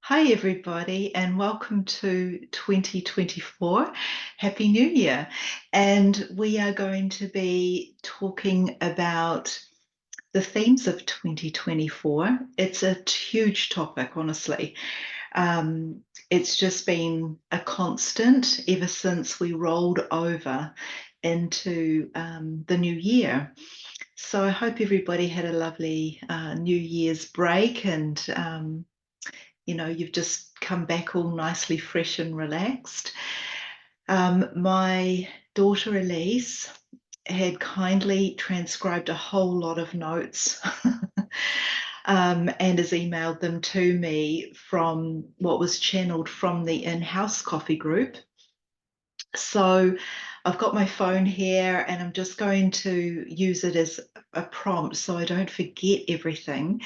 Hi, everybody, and welcome to 2024. Happy New Year. And we are going to be talking about the themes of 2024. It's a huge topic, honestly. It's just been a constant ever since we rolled over into the new year. So I hope everybody had a lovely New Year's break and you've just come back all nicely fresh and relaxed. My daughter Elise had kindly transcribed a whole lot of notes and has emailed them to me from what was channeled from the in-house coffee group. So I've got my phone here and I'm just going to use it as a prompt so I don't forget everything.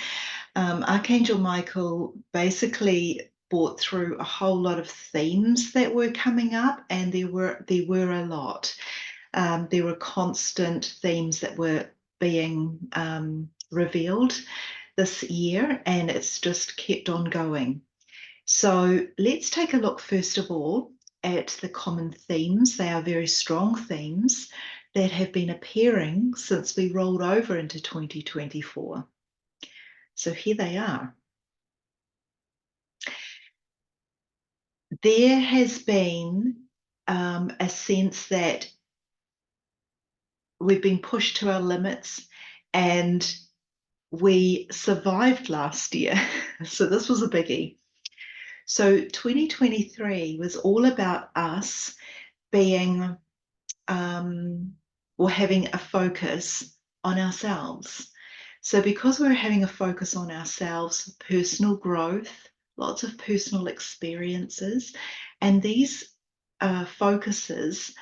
Archangel Michael basically brought through a whole lot of themes that were coming up, and there were a lot. There were constant themes that were being revealed this year, and it's just kept on going. So let's take a look first of all at the common themes. They are very strong themes that have been appearing since we rolled over into 2024. So here they are. There has been a sense that we've been pushed to our limits and we survived last year. So this was a biggie. So 2023 was all about us being or having a focus on ourselves. So because we're having a focus on ourselves, personal growth, lots of personal experiences, and these focuses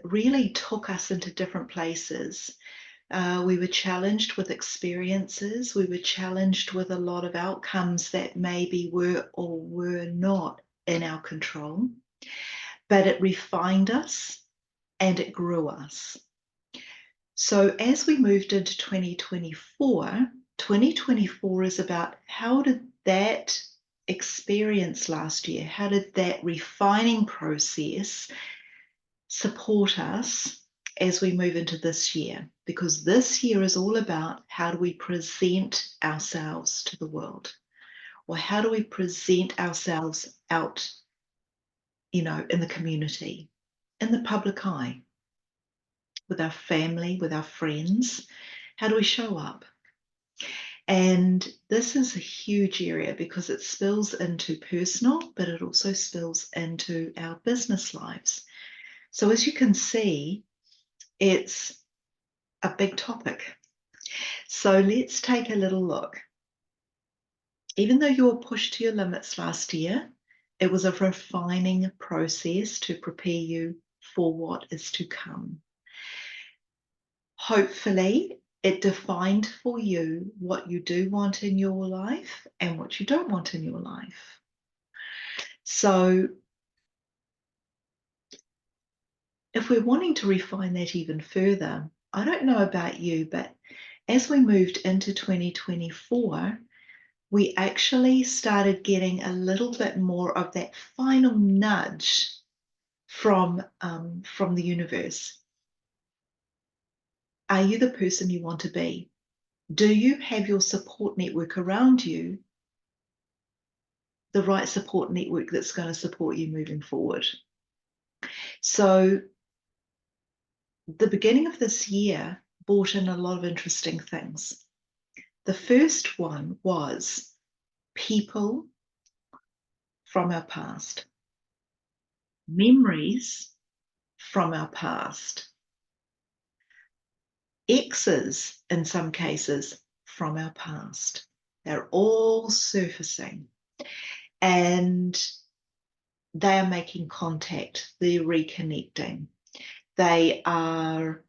really took us into different places. We were challenged with experiences. We were challenged with a lot of outcomes that maybe were or were not in our control, but it refined us and it grew us. So as we moved into 2024, 2024 is about how did that experience last year, how did that refining process support us as we move into this year? Because this year is all about how do we present ourselves to the world, or how do we present ourselves out, in the community, in the public eye, with our family, with our friends. How do we show up? And this is a huge area because it spills into personal, but it also spills into our business lives. So as you can see, it's a big topic. So let's take a little look. Even though you were pushed to your limits last year, it was a refining process to prepare you for what is to come. Hopefully, it defined for you what you do want in your life and what you don't want in your life. So if we're wanting to refine that even further, I don't know about you, but as we moved into 2024, we actually started getting a little bit more of that final nudge from the universe. Are you the person you want to be? Do you have your support network around you, the right support network that's going to support you moving forward? So the beginning of this year brought in a lot of interesting things. The first one was people from our past, memories from our past, exes in some cases from our past. They're all surfacing and they are making contact, they're reconnecting. They are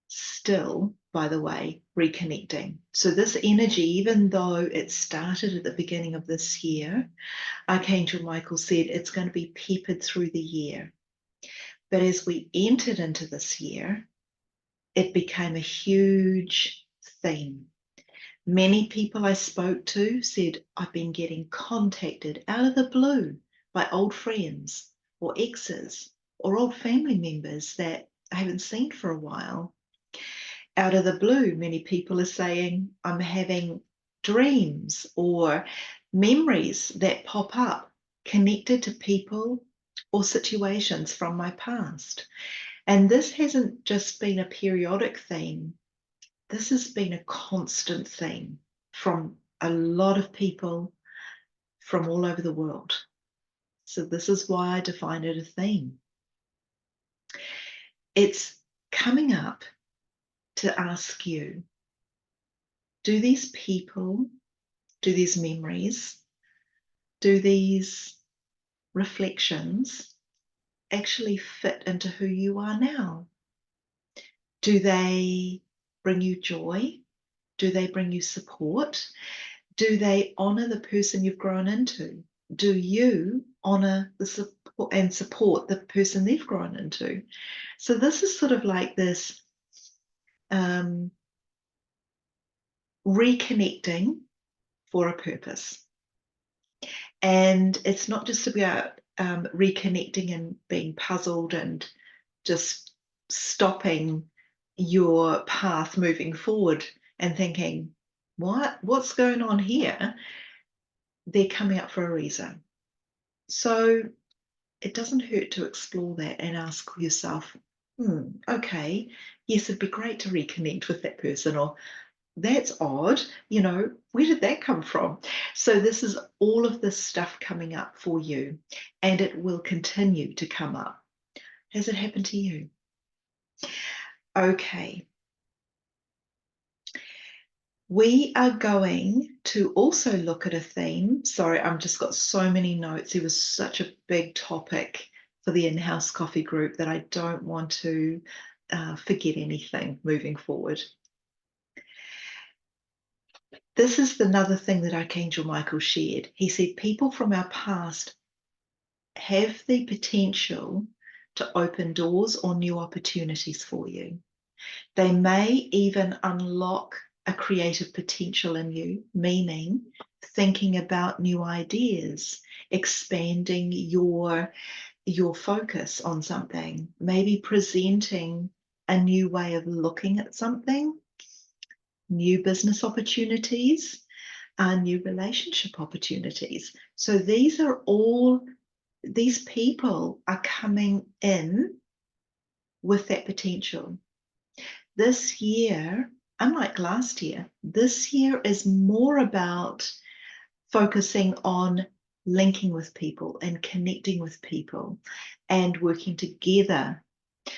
still, by the way, reconnecting. So this energy, even though it started at the beginning of this year, Archangel Michael said it's going to be peppered through the year. But as we entered into this year, it became a huge theme. Many people I spoke to said, I've been getting contacted out of the blue by old friends or exes or old family members that I haven't seen for a while. Out of the blue, many people are saying, I'm having dreams or memories that pop up connected to people or situations from my past. And this hasn't just been a periodic theme. This has been a constant theme from a lot of people from all over the world. So this is why I define it a theme. It's coming up to ask you, do these people, do these memories, do these reflections actually fit into who you are now? Do they bring you joy? Do they bring you support? Do they honor the person you've grown into? Do you honor the support and support the person they've grown into? So this is sort of like this reconnecting for a purpose. And it's not just about reconnecting and being puzzled and just stopping your path moving forward and thinking, what's going on here? They're coming up for a reason. So it doesn't hurt to explore that and ask yourself, okay, yes, it'd be great to reconnect with that person, or that's odd, where did that come from? So this is all of this stuff coming up for you, and it will continue to come up. Has it happened to you? Okay. We are going to also look at a theme. Sorry, I've just got so many notes. It was such a big topic for the in-house coffee group that I don't want to forget anything moving forward. This is another thing that Archangel Michael shared. He said people from our past have the potential to open doors or new opportunities for you. They may even unlock a creative potential in you, meaning thinking about new ideas, expanding your focus on something, maybe presenting a new way of looking at something, new business opportunities, new relationship opportunities. So these people are coming in with that potential. This year, unlike last year, this year is more about focusing on linking with people and connecting with people and working together.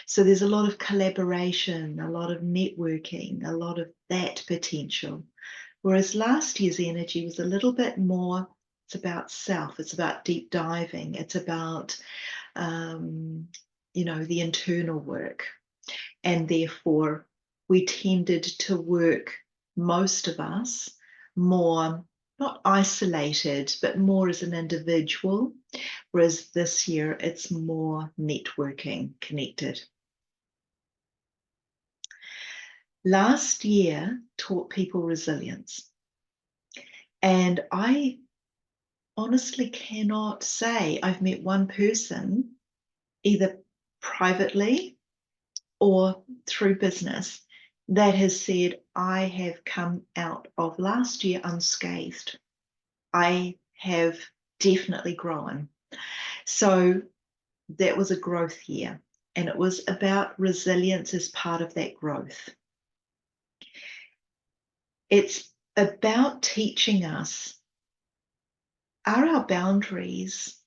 So there's a lot of collaboration, a lot of networking, a lot of that potential. Whereas last year's energy was a little bit more, it's about self, it's about deep diving, it's about, the internal work. And therefore, we tended to work, most of us, more, not isolated, but more as an individual. Whereas this year, it's more networking, connected. Last year taught people resilience. And I honestly cannot say I've met one person, either privately or through business, that has said, I have come out of last year unscathed. I have definitely grown. So that was a growth year, and it was about resilience as part of that growth. It's about teaching us, are our boundaries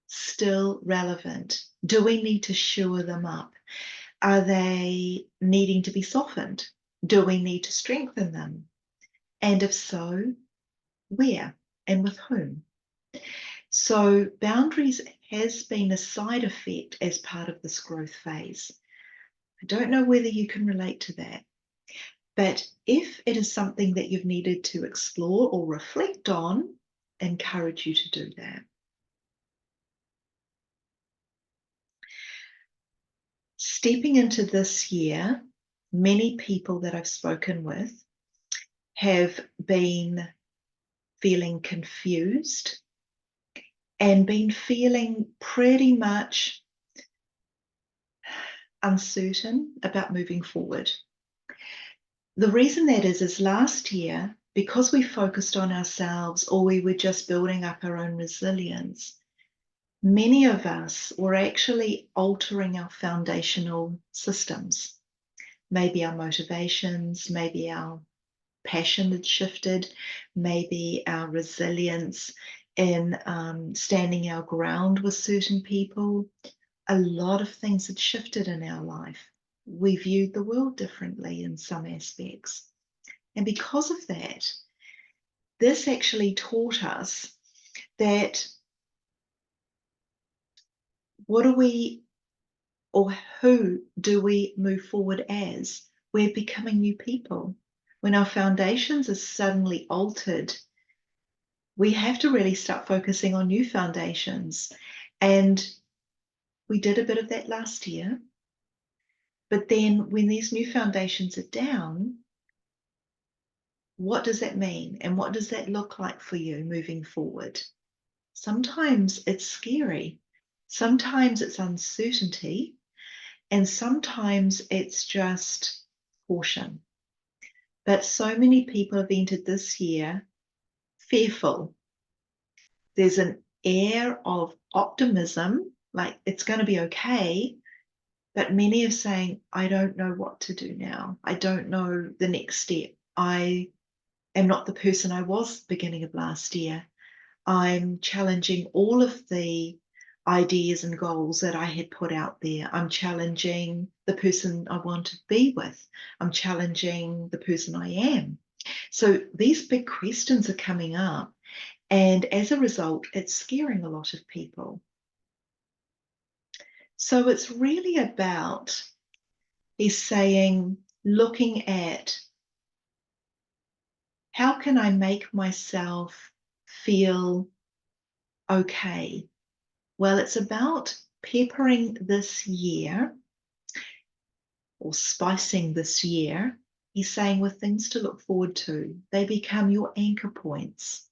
still relevant? Do we need to shore them up? Are they needing to be softened? Do we need to strengthen them? And if so, where and with whom? So boundaries has been a side effect as part of this growth phase. I don't know whether you can relate to that, but if it is something that you've needed to explore or reflect on, I encourage you to do that. Stepping into this year, many people that I've spoken with have been feeling confused and been feeling pretty much uncertain about moving forward. The reason that is last year, because we focused on ourselves or we were just building up our own resilience, many of us were actually altering our foundational systems. Maybe our motivations, maybe our passion had shifted, maybe our resilience in standing our ground with certain people. A lot of things had shifted in our life. We viewed the world differently in some aspects. And because of that, this actually taught us that what do we or who do we move forward as? We're becoming new people. When our foundations are suddenly altered, we have to really start focusing on new foundations. And we did a bit of that last year. But then when these new foundations are down, what does that mean? And what does that look like for you moving forward? Sometimes it's scary. Sometimes it's uncertainty. And sometimes it's just caution. But so many people have entered this year fearful. There's an air of optimism, like it's going to be okay. But many are saying, I don't know what to do now. I don't know the next step. I am not the person I was beginning of last year. I'm challenging all of the ideas and goals that I had put out there. I'm challenging the person I want to be with. I'm challenging the person I am. So these big questions are coming up. And as a result, it's scaring a lot of people. So it's really about, he's saying, looking at how can I make myself feel okay? Well, it's about peppering this year or spicing this year. He's saying with things to look forward to, they become your anchor points.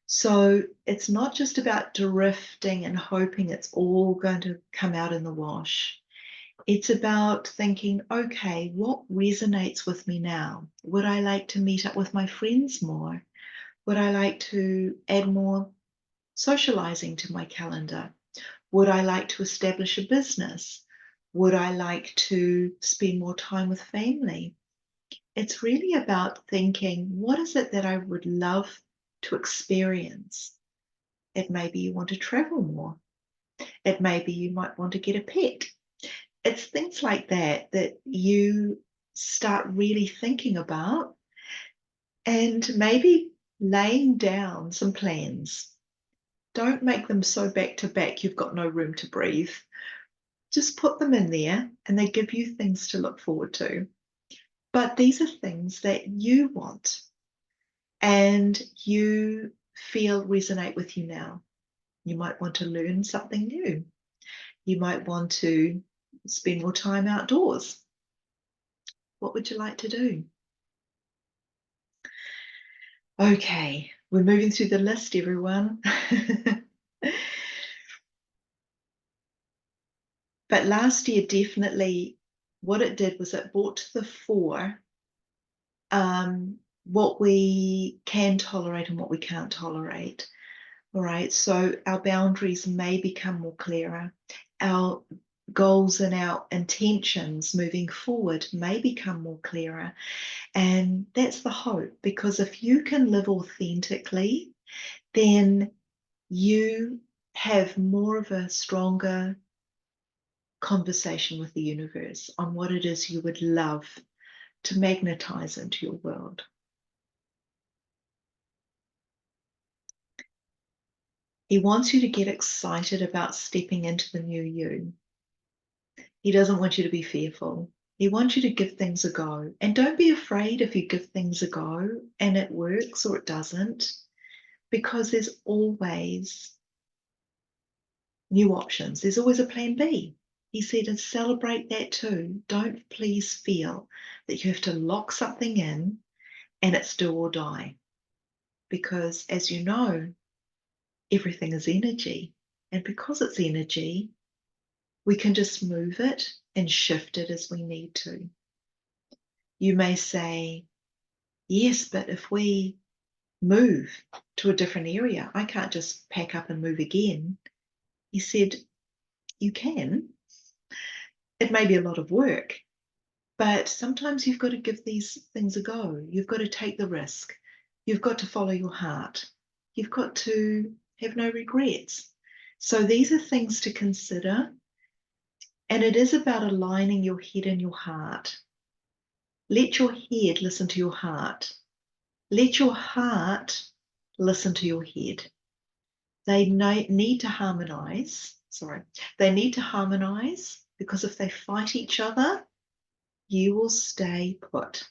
So it's not just about drifting and hoping it's all going to come out in the wash. It's about thinking, okay, what resonates with me now? Would I like to meet up with my friends more? Would I like to add more socializing to my calendar? Would I like to establish a business? Would I like to spend more time with family? It's really about thinking, what is it that I would love to experience? It may be you want to travel more. It may be you might want to get a pet. It's things like that that you start really thinking about and maybe laying down some plans. Don't make them so back to back you've got no room to breathe. Just put them in there and they give you things to look forward to. But these are things that you want and you feel resonate with you now. You might want to learn something new. You might want to spend more time outdoors. What would you like to do? Okay, we're moving through the list, everyone. But last year, definitely what it did was it brought to the fore what we can tolerate and what we can't tolerate. All right, so our boundaries may become more clearer. Our goals and our intentions moving forward may become more clearer. And that's the hope, because if you can live authentically, then you have more of a stronger conversation with the universe on what it is you would love to magnetize into your world. He wants you to get excited about stepping into the new you. He doesn't want you to be fearful. He wants you to give things a go. And don't be afraid if you give things a go and it works or it doesn't, because there's always new options. There's always a plan B. He said, and celebrate that too. Don't please feel that you have to lock something in and it's do or die. Because as you know, everything is energy. And because it's energy, we can just move it and shift it as we need to. You may say, yes, but if we move to a different area, I can't just pack up and move again. He said, you can. It may be a lot of work, but sometimes you've got to give these things a go. You've got to take the risk. You've got to follow your heart. You've got to have no regrets. So these are things to consider. And it is about aligning your head and your heart. Let your head listen to your heart. Let your heart listen to your head. They need to harmonize. They need to harmonize, because if they fight each other, you will stay put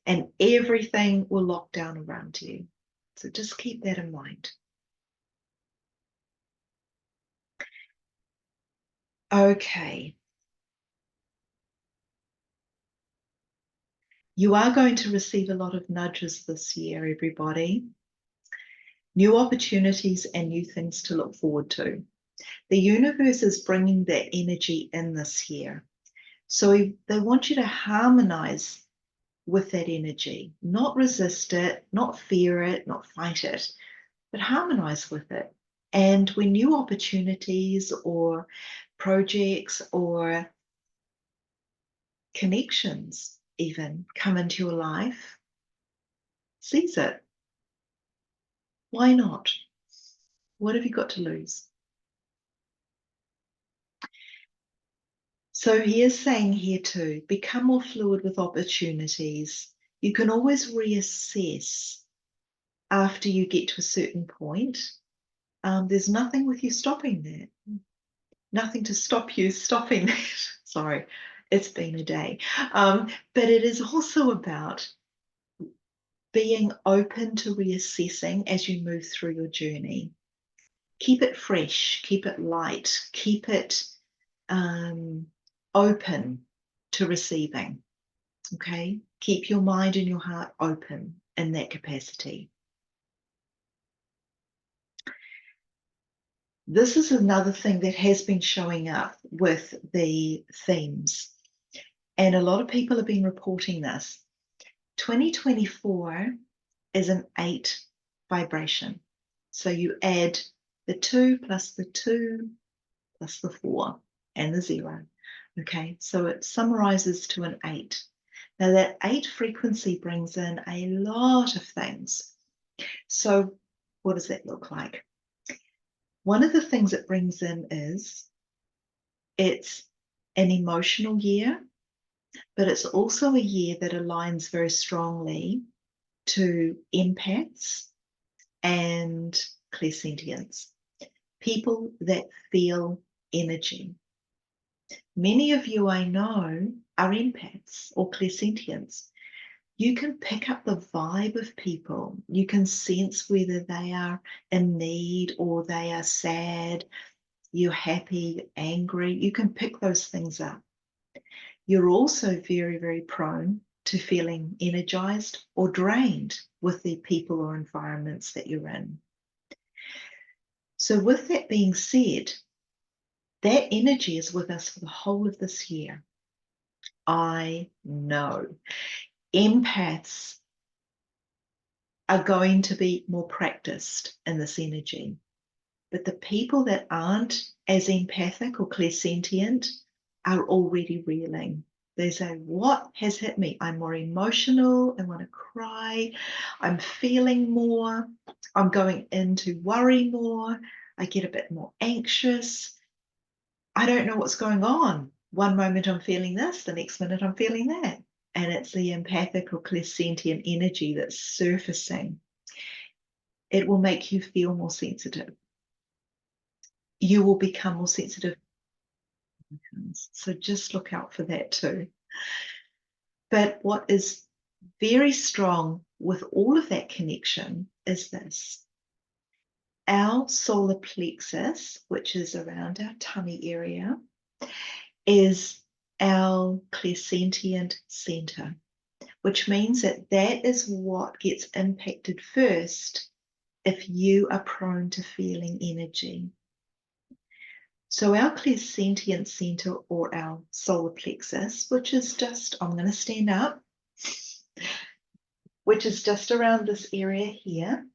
and everything will lock down around you. So just keep that in mind. Okay. You are going to receive a lot of nudges this year, everybody. New opportunities and new things to look forward to. The universe is bringing that energy in this year. So they want you to harmonize with that energy, not resist it, not fear it, not fight it, but harmonize with it. And when new opportunities or projects or connections even come into your life, seize it. Why not? What have you got to lose? So he is saying here too, become more fluid with opportunities. You can always reassess after you get to a certain point. There's nothing with you stopping that. Nothing to stop you stopping that. Sorry, it's been a day. But it is also about being open to reassessing as you move through your journey. Keep it fresh, keep it light, keep it open to receiving. Okay? Keep your mind and your heart open in that capacity. This is another thing that has been showing up with the themes. And a lot of people have been reporting this. 2024 is an 8 vibration. So you add the 2 plus the 2 plus the 4 and the 0. Okay, so it summarizes to an 8. Now that 8 frequency brings in a lot of things. So what does that look like? One of the things it brings in is it's an emotional year, but it's also a year that aligns very strongly to empaths and clairsentients, people that feel energy. Many of you I know are empaths or clairsentients. You can pick up the vibe of people. You can sense whether they are in need or they are sad, you're happy, angry. You can pick those things up. You're also very, very prone to feeling energized or drained with the people or environments that you're in. So with that being said, that energy is with us for the whole of this year. I know empaths are going to be more practiced in this energy, but the people that aren't as empathic or clairsentient are already reeling. They say, what has hit me? I'm more emotional. I want to cry. I'm feeling more. I'm going into worry more. I get a bit more anxious. I don't know what's going on. One moment I'm feeling this, the next minute I'm feeling that. And it's the empathic or clairsentient energy that's surfacing. It will make you feel more sensitive. You will become more sensitive. So just look out for that too. But what is very strong with all of that connection is this. Our solar plexus, which is around our tummy area, is our clairsentient center. which means that that is what gets impacted first if you are prone to feeling energy. So our clairsentient center, or our solar plexus, which is just, I'm going to stand up, which is just around this area here,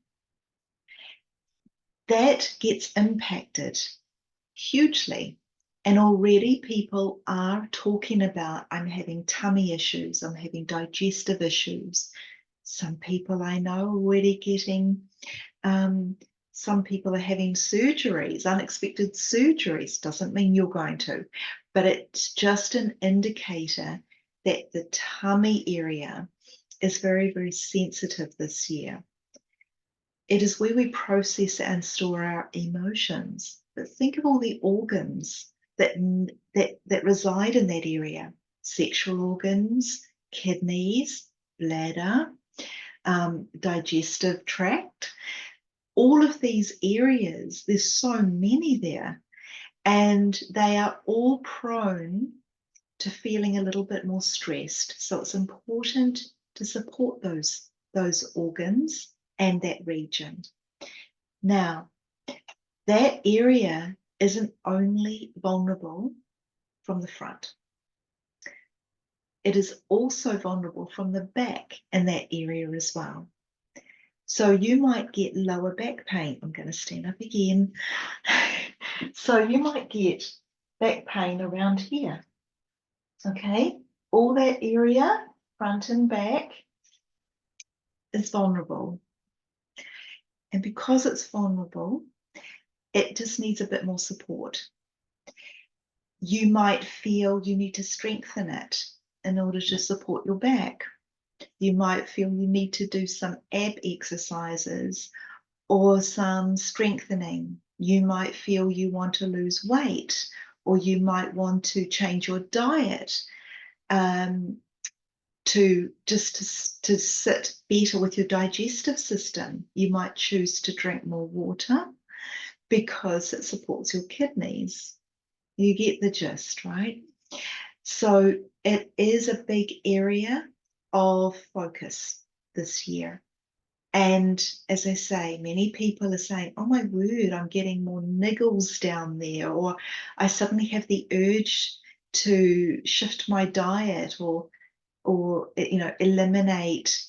that gets impacted hugely. And already people are talking about, I'm having tummy issues, I'm having digestive issues. Some people I know are already getting, some people are having surgeries, unexpected surgeries. Doesn't mean you're going to, but it's just an indicator that the tummy area is very, very sensitive this year. It is where we process and store our emotions. But think of all the organs that reside in that area: sexual organs, kidneys, bladder, digestive tract. All of these areas, there's so many there, and they are all prone to feeling a little bit more stressed. So it's important to support those organs and that region. Now, that area isn't only vulnerable from the front. It is also vulnerable from the back in that area as well. So you might get lower back pain. I'm going to stand up again. So you might get back pain around here. Okay, all that area, front and back, is vulnerable. And because it's vulnerable, it just needs a bit more support. You might feel you need to strengthen it in order to support your back. You might feel you need to do some ab exercises or some strengthening. You might feel you want to lose weight, or you might want to change your diet to sit better with your digestive system. You might choose to drink more water because it supports your kidneys. You get the gist, right? So it is a big area of focus this year. And as I say, many people are saying, oh my word, I'm getting more niggles down there, or I suddenly have the urge to shift my diet, or eliminate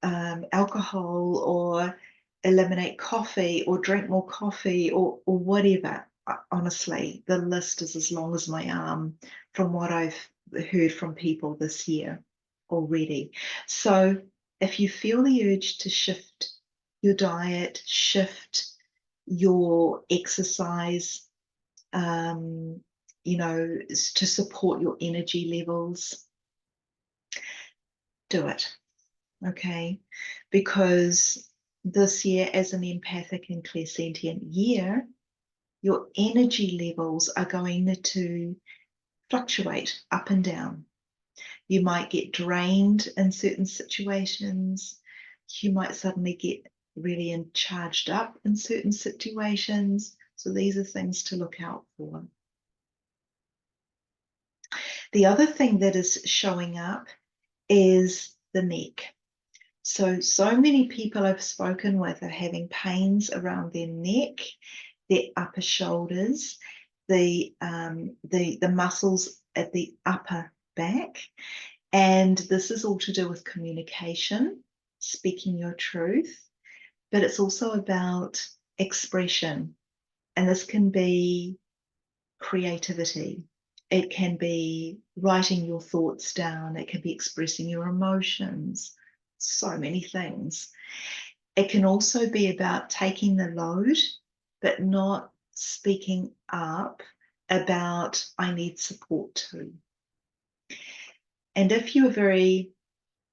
alcohol, or eliminate coffee, or drink more coffee, or whatever. Honestly, the list is as long as my arm from what I've heard from people this year already. So if you feel the urge to shift your diet, shift your exercise, to support your energy levels, do it. Okay, because this year, as an empathic and clairsentient year, your energy levels are going to fluctuate up and down. You might get drained in certain situations. You might suddenly get really charged up in certain situations. So these are things to look out for. The other thing that is showing up is the neck. So many people I've spoken with are having pains around their neck, their upper shoulders, the muscles at the upper back. And this is all to do with communication, speaking your truth, but it's also about expression. And this can be creativity. It can be writing your thoughts down. It can be expressing your emotions. So many things. It can also be about taking the load, but not speaking up about, I need support too. And if you are very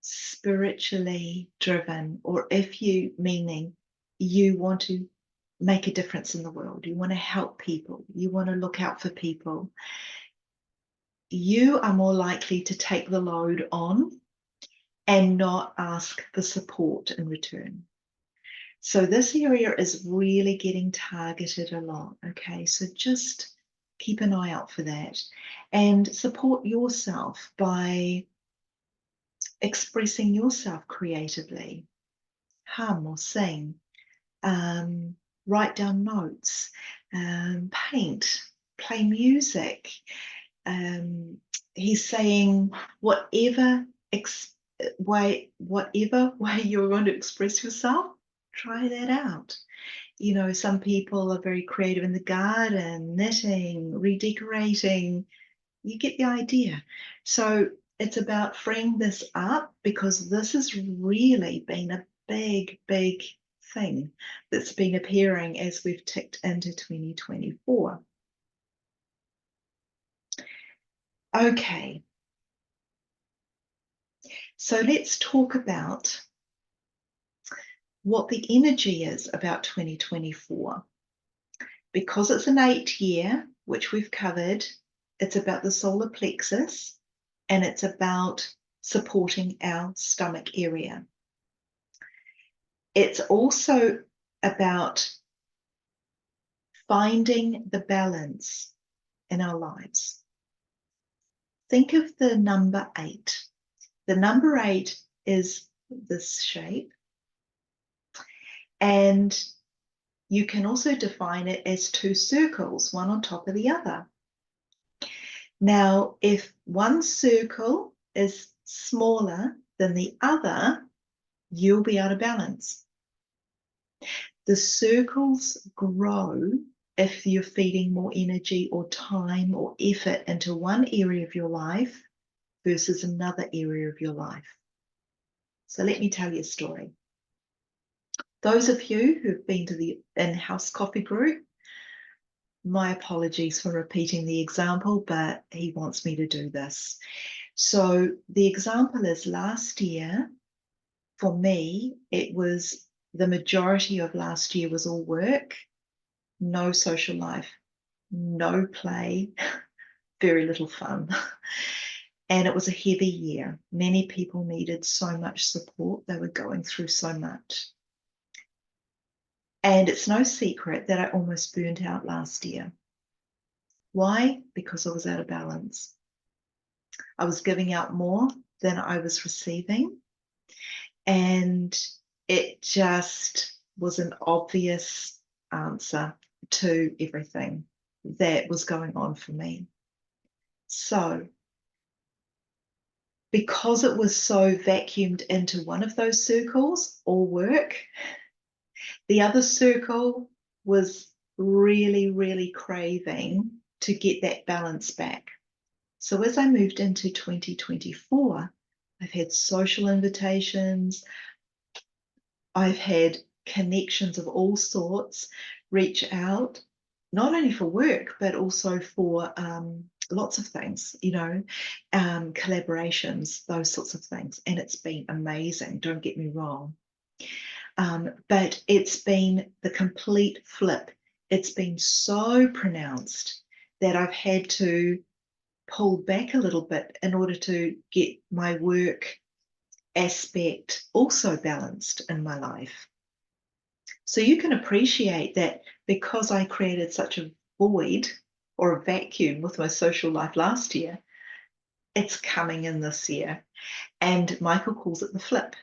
spiritually driven, or if you want to make a difference in the world, you want to help people, you want to look out for people, you are more likely to take the load on and not ask for support in return. So this area is really getting targeted a lot. Okay, so just keep an eye out for that and support yourself by expressing yourself creatively, hum or sing, write down notes, paint, play music. He's saying whatever way you're going to express yourself, try that out. You know, some people are very creative in the garden, knitting, redecorating. You get the idea. So it's about freeing this up, because this has really been a big, big thing that's been appearing as we've ticked into 2024. Okay, so let's talk about what the energy is about 2024. Because it's an 8 year, which we've covered, it's about the solar plexus, and it's about supporting our stomach area. It's also about finding the balance in our lives. Think of the number 8. The number 8 is this shape, and you can also define it as 2 circles, one on top of the other. Now, if one circle is smaller than the other, you'll be out of balance. The circles grow if you're feeding more energy or time or effort into one area of your life versus another area of your life. So let me tell you a story. Those of you who've been to the in-house coffee group, my apologies for repeating the example, but he wants me to do this. So the example is, last year, for me, it was the majority of last year was all work, no social life, no play, very little fun. And it was a heavy year. Many people needed so much support. They were going through so much. And it's no secret that I almost burned out last year. Why? Because I was out of balance. I was giving out more than I was receiving. And it just was an obvious answer to everything that was going on for me. So, because it was so vacuumed into one of those circles, all work, the other circle was really, really craving to get that balance back. So as I moved into 2024, I've had social invitations, I've had connections of all sorts reach out, not only for work, but also for lots of things, you know, collaborations, those sorts of things. And it's been amazing, don't get me wrong. But it's been the complete flip. It's been so pronounced that I've had to pull back a little bit in order to get my work aspect also balanced in my life. So you can appreciate that because I created such a void or a vacuum with my social life last year, it's coming in this year. And Michael calls it the flip.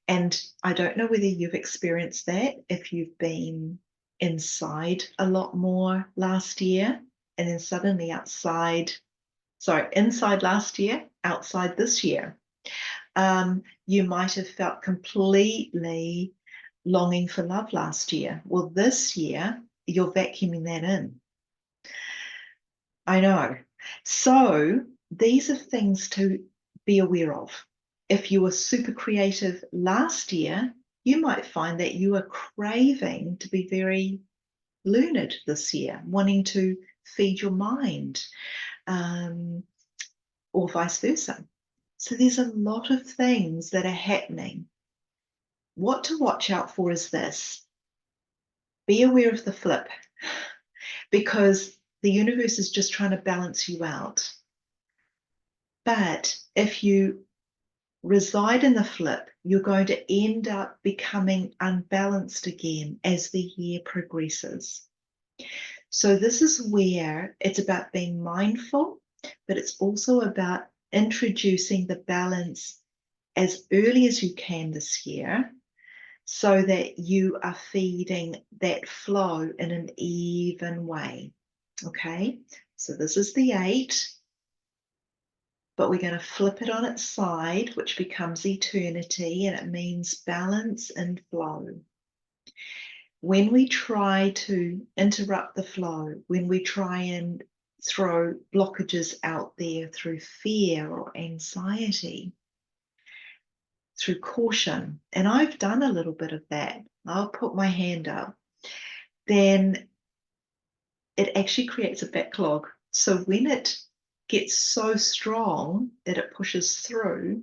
And I don't know whether you've experienced that, if you've been inside a lot more last year and then suddenly inside last year, outside this year. You might have felt completely longing for love last year. Well, this year, you're vacuuming that in. I know. So these are things to be aware of. If you were super creative last year, you might find that you are craving to be very learned this year, wanting to feed your mind, or vice versa. So there's a lot of things that are happening. What to watch out for is this. Be aware of the flip, because the universe is just trying to balance you out. But if you reside in the flip, you're going to end up becoming unbalanced again as the year progresses. So this is where it's about being mindful, but it's also about introducing the balance as early as you can this year, so that you are feeding that flow in an even way. Okay, so this is the 8, but we're going to flip it on its side, which becomes eternity, and it means balance and flow. When we try to interrupt the flow, when we try and throw blockages out there through fear or anxiety, through caution, and I've done a little bit of that, I'll put my hand up, then it actually creates a backlog. So when it gets so strong that it pushes through,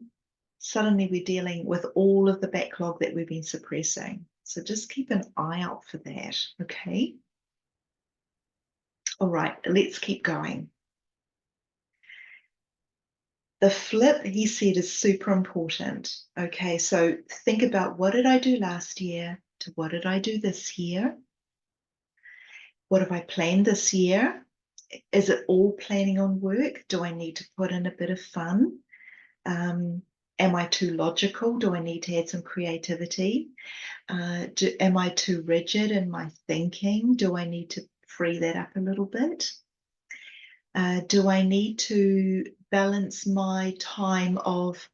suddenly we're dealing with all of the backlog that we've been suppressing. So just keep an eye out for that, okay? All right, let's keep going. The flip, he said, is super important. Okay, so think about, what did I do last year to what did I do this year? What have I planned this year? Is it all planning on work? Do I need to put in a bit of fun? Am I too logical? Do I need to add some creativity? Am I too rigid in my thinking? Do I need to free that up a little bit? Do I need to balance my time of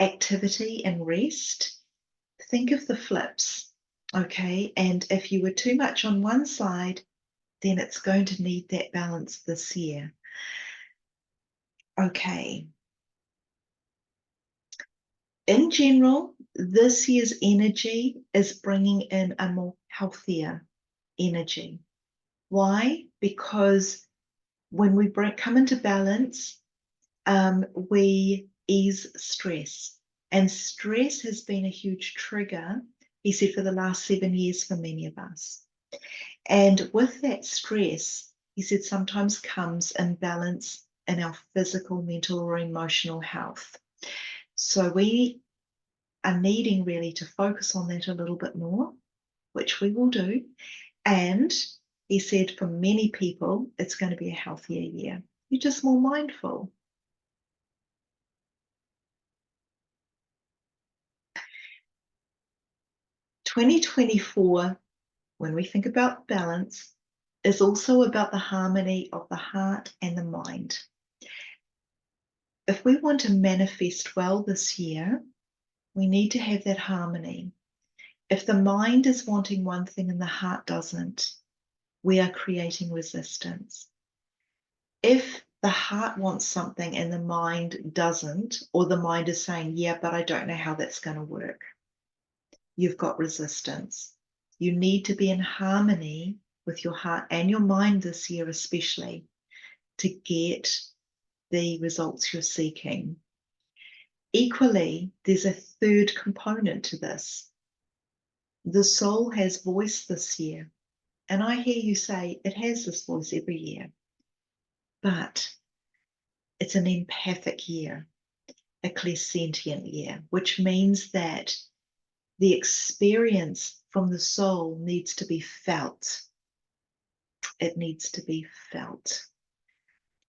activity and rest? Think of the flips, okay? And if you were too much on one side, then it's going to need that balance this year. Okay. In general, this year's energy is bringing in a more healthier energy. Why? Because when we come into balance, we ease stress. And stress has been a huge trigger, he said, for the last 7 years for many of us. And with that stress, he said, sometimes comes imbalance in our physical, mental, or emotional health. So we are needing really to focus on that a little bit more, which we will do. And he said, for many people, it's going to be a healthier year. You're just more mindful. "2024, when we think about balance, is also about the harmony of the heart and the mind. If we want to manifest well this year, we need to have that harmony. If the mind is wanting one thing and the heart doesn't, we are creating resistance. If the heart wants something and the mind doesn't, or the mind is saying, yeah, but I don't know how that's going to work, you've got resistance. You need to be in harmony with your heart and your mind this year, especially, to get the results you're seeking. Equally, there's a third component to this. The soul has voice this year. And I hear you say it has this voice every year. But it's an empathic year, a clairsentient year, which means that the experience from the soul needs to be felt. It needs to be felt.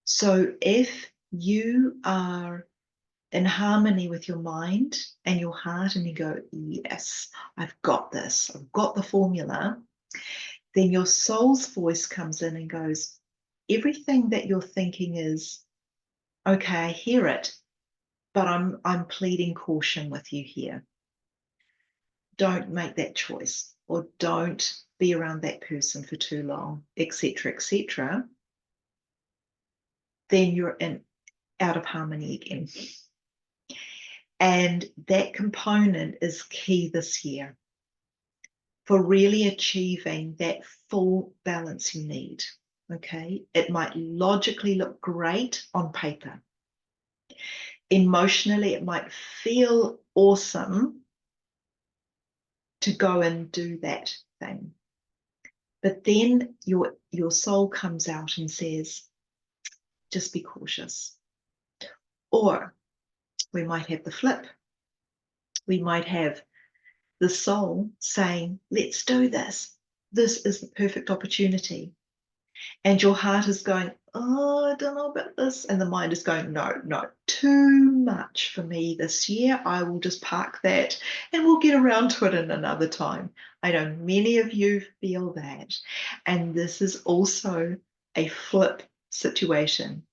So if you are in harmony with your mind and your heart and you go, yes, I've got this, I've got the formula, then your soul's voice comes in and goes, everything that you're thinking is, okay, I hear it, but I'm pleading caution with you here. Don't make that choice, or don't be around that person for too long, etc., etc. Then you're out of harmony again. And that component is key this year for really achieving that full balance you need. Okay, it might logically look great on paper. Emotionally, it might feel awesome to go and do that thing. But then your soul comes out and says, just be cautious. Or we might have the flip. We might have the soul saying, let's do this. This is the perfect opportunity. And your heart is going, oh, I don't know about this. And the mind is going, no, no, too much for me this year. I will just park that and we'll get around to it in another time. I know many of you feel that. And this is also a flip situation.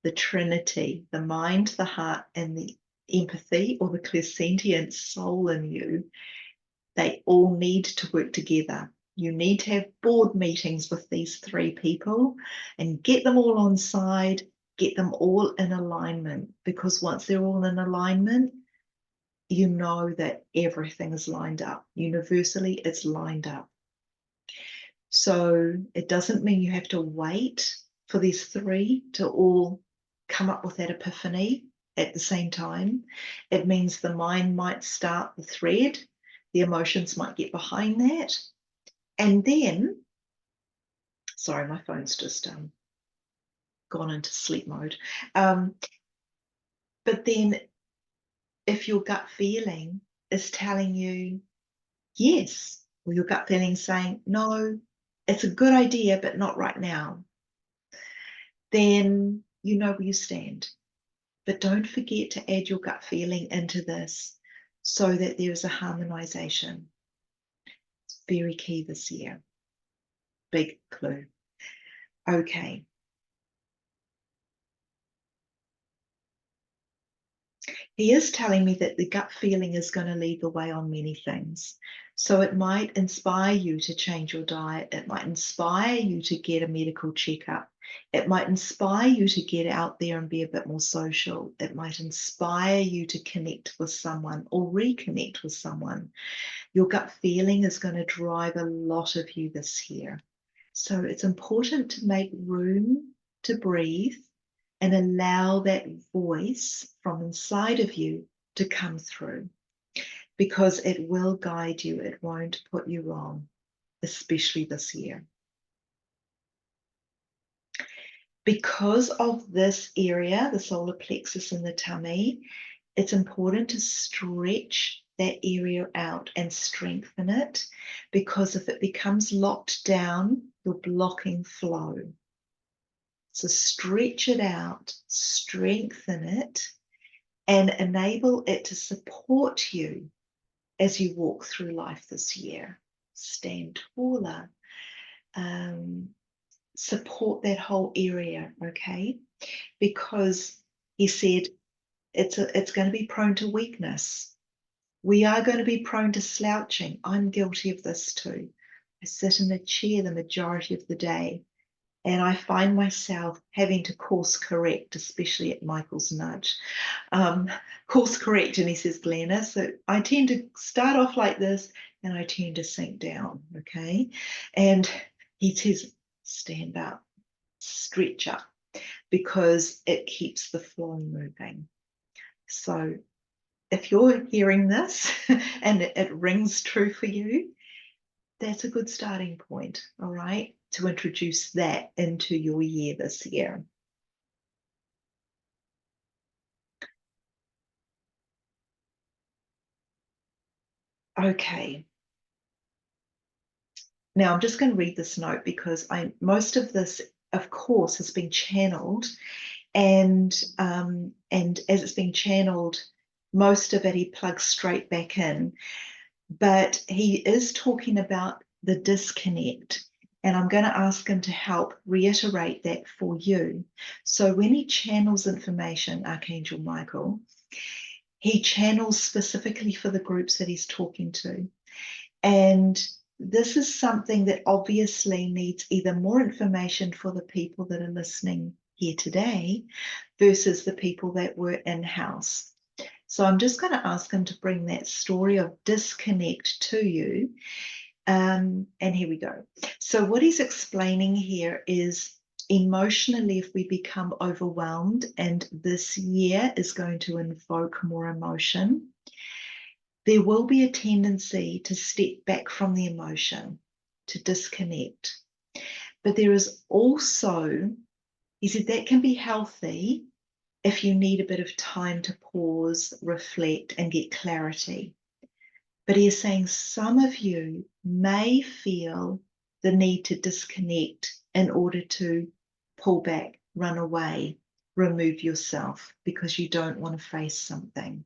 The Trinity, the mind, the heart, and the empathy or the clairsentient soul in you, they all need to work together. You need to have board meetings with these three people and get them all on side, get them all in alignment, because once they're all in alignment, you know that everything is lined up. Universally, it's lined up. So it doesn't mean you have to wait for these three to all come up with that epiphany at the same time. It means the mind might start the thread, the emotions might get behind that. And then, sorry, my phone's just gone into sleep mode. But then if your gut feeling is telling you yes, or your gut feeling saying, no, it's a good idea, but not right now, then you know where you stand. But don't forget to add your gut feeling into this so that there's a harmonization. It's very key this year. Big clue. Okay. He is telling me that the gut feeling is going to lead the way on many things. So it might inspire you to change your diet. It might inspire you to get a medical checkup. It might inspire you to get out there and be a bit more social. It might inspire you to connect with someone or reconnect with someone. Your gut feeling is going to drive a lot of you this year. So it's important to make room to breathe and allow that voice from inside of you to come through, because it will guide you. It won't put you wrong, especially this year. Because of this area, the solar plexus in the tummy, it's important to stretch that area out and strengthen it, because if it becomes locked down, you're blocking flow. So stretch it out, strengthen it, and enable it to support you as you walk through life this year. Stand taller, support that whole area, okay? Because he said it's going to be prone to weakness. We are going to be prone to slouching. I'm guilty of this too. I sit in a chair the majority of the day, and I find myself having to course correct, especially at Michael's nudge. Course correct, and he says, Glenys, so I tend to start off like this and I tend to sink down, okay? And he says, stand up, stretch up, because it keeps the flow moving. So if you're hearing this and it rings true for you, that's a good starting point, all right, to introduce that into your year this year. Okay. Now I'm just going to read this note, because most of this, of course, has been channeled, and as it's been channeled, most of it he plugs straight back in. But he is talking about the disconnect, and I'm going to ask him to help reiterate that for you. So when he channels information, Archangel Michael, he channels specifically for the groups that he's talking to. And this is something that obviously needs either more information for the people that are listening here today versus the people that were in-house. So I'm just going to ask him to bring that story of disconnect to you. And here we go. So what he's explaining here is, emotionally, if we become overwhelmed, and this year is going to invoke more emotion, there will be a tendency to step back from the emotion, to disconnect. But there is also, he said, that can be healthy if you need a bit of time to pause, reflect, and get clarity. But he is saying some of you may feel the need to disconnect in order to pull back, run away, remove yourself because you don't want to face something.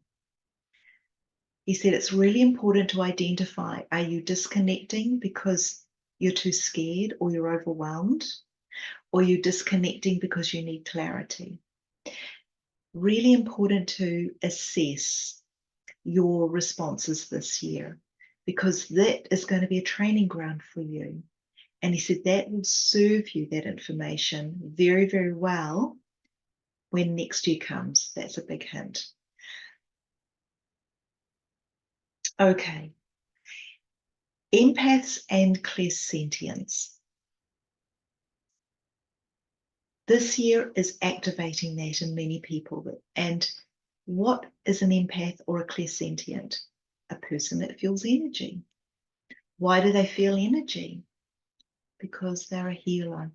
He said it's really important to identify, are you disconnecting because you're too scared or you're overwhelmed? Or you're disconnecting because you need clarity? Really important to assess your responses this year, because that is going to be a training ground for you. And he said that will serve you, that information, very, very well when next year comes. That's a big hint. Okay. Empaths and clairsentience. This year is activating that in many people. And what is an empath or a clairsentient? A person that feels energy. Why do they feel energy? Because they're a healer.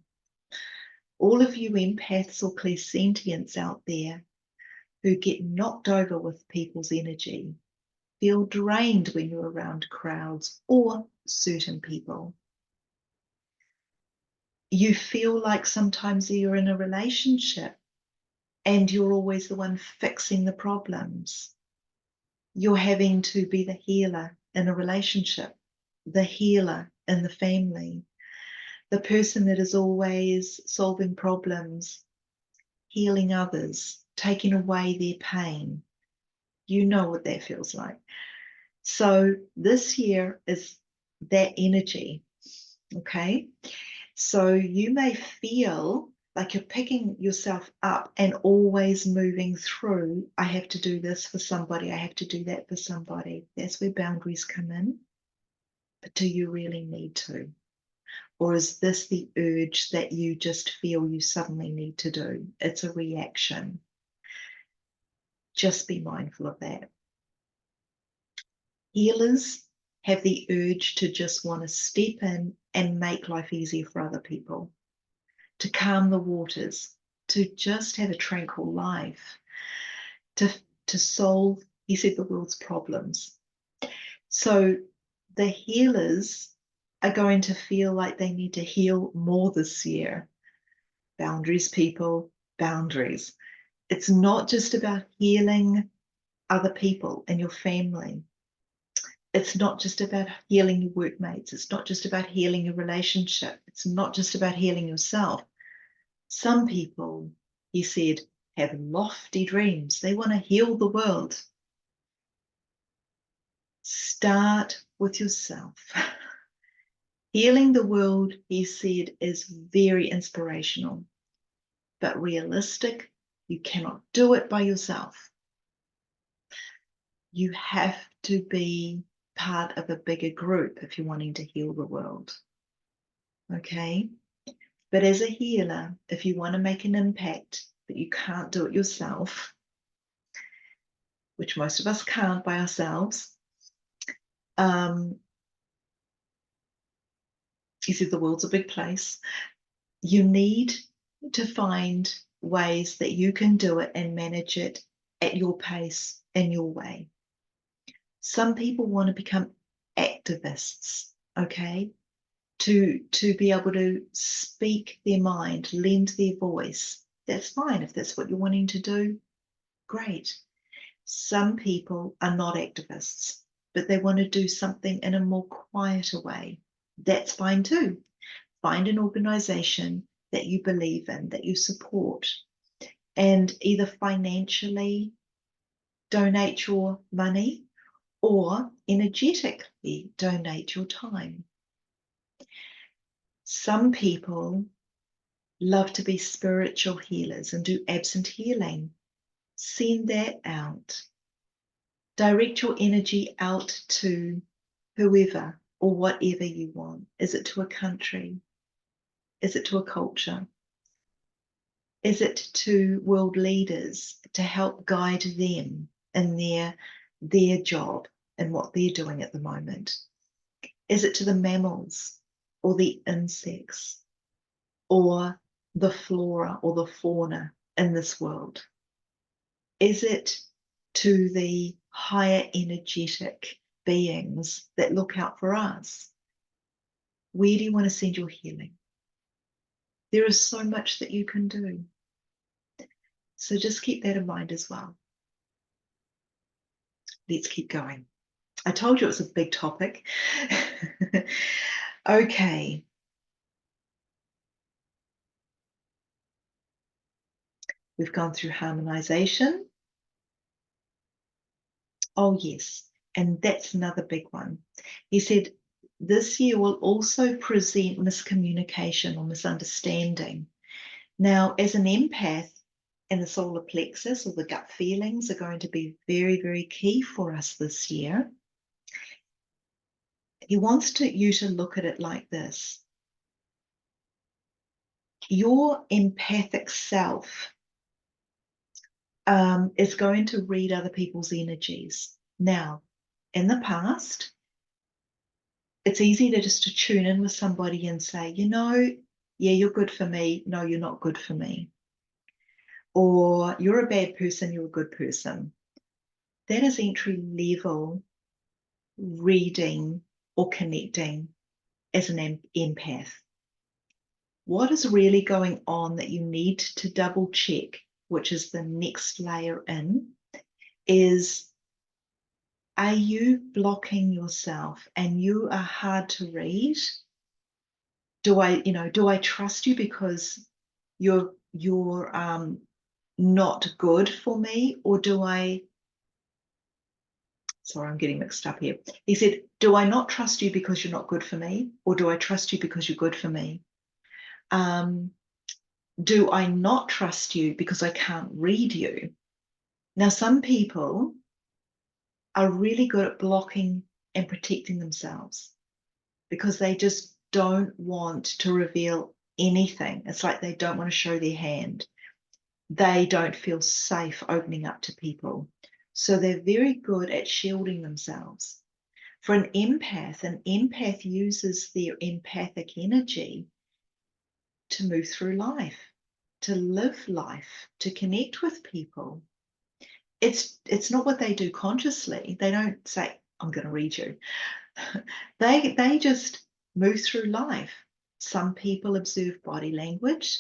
All of you empaths or clairsentients out there who get knocked over with people's energy, feel drained when you're around crowds or certain people. You feel like sometimes you're in a relationship and you're always the one fixing the problems. You're having to be the healer in a relationship, the healer in the family, the person that is always solving problems, healing others, taking away their pain. You know what that feels like. So this year is that energy, okay? So you may feel like you're picking yourself up and always moving through, I have to do this for somebody, I have to do that for somebody. That's where boundaries come in. But do you really need to? Or is this the urge that you just feel you suddenly need to do? It's a reaction. Just be mindful of that. Healers have the urge to just want to step in and make life easier for other people, to calm the waters, to just have a tranquil life, to solve, he said, the world's problems. So the healers are going to feel like they need to heal more this year. Boundaries, people, boundaries. It's not just about healing other people and your family. It's not just about healing your workmates. It's not just about healing your relationship. It's not just about healing yourself. Some people, he said, have lofty dreams. They want to heal the world. Start with yourself. Healing the world, he said, is very inspirational, but realistic. You cannot do it by yourself. You have to be part of a bigger group if you're wanting to heal the world. Okay? But as a healer, if you want to make an impact, but you can't do it yourself, which most of us can't by ourselves, he said the world's a big place. You need to find ways that you can do it and manage it at your pace and your way. Some people want to become activists, okay? To be able to speak their mind, lend their voice. That's fine. If that's what you're wanting to do, great. Some people are not activists, but they want to do something in a more quieter way. That's fine too. Find an organization that you believe in, that you support, and either financially donate your money or energetically donate your time. Some people love to be spiritual healers and do absent healing. Send that out. Direct your energy out to whoever or whatever you want. Is it to a country? Is it to a culture? Is it to world leaders to help guide them in their job and what they're doing at the moment? Is it to the mammals or the insects or the flora or the fauna in this world? Is it to the higher energetic beings that look out for us? Where do you want to send your healing? There is so much that you can do. So just keep that in mind as well. Let's keep going. I told you it was a big topic. Okay. We've gone through harmonization. Oh, yes. And that's another big one. He said, this year will also present miscommunication or misunderstanding. Now, as an empath, and the solar plexus or the gut feelings are going to be very, very key for us this year. He wants you to look at it like this. Your empathic self is going to read other people's energies. Now, in the past, it's easy to tune in with somebody and say, yeah, you're good for me. No, you're not good for me. Or you're a bad person, you're a good person. That is entry level reading or connecting as an empath. What is really going on that you need to double check, which is the next layer in, is, are you blocking yourself and you are hard to read? Do I trust you because you're not good for me, or sorry, I'm getting mixed up here. He said, do I not trust you because you're not good for me, or do I trust you because you're good for me? Do I not trust you because I can't read you? Now, some people are really good at blocking and protecting themselves because they just don't want to reveal anything. It's like they don't want to show their hand. They don't feel safe opening up to people. So they're very good at shielding themselves. For an empath uses their empathic energy to move through life, to live life, to connect with people. It's not what they do consciously. They don't say, I'm going to read you. They just move through life. Some people observe body language.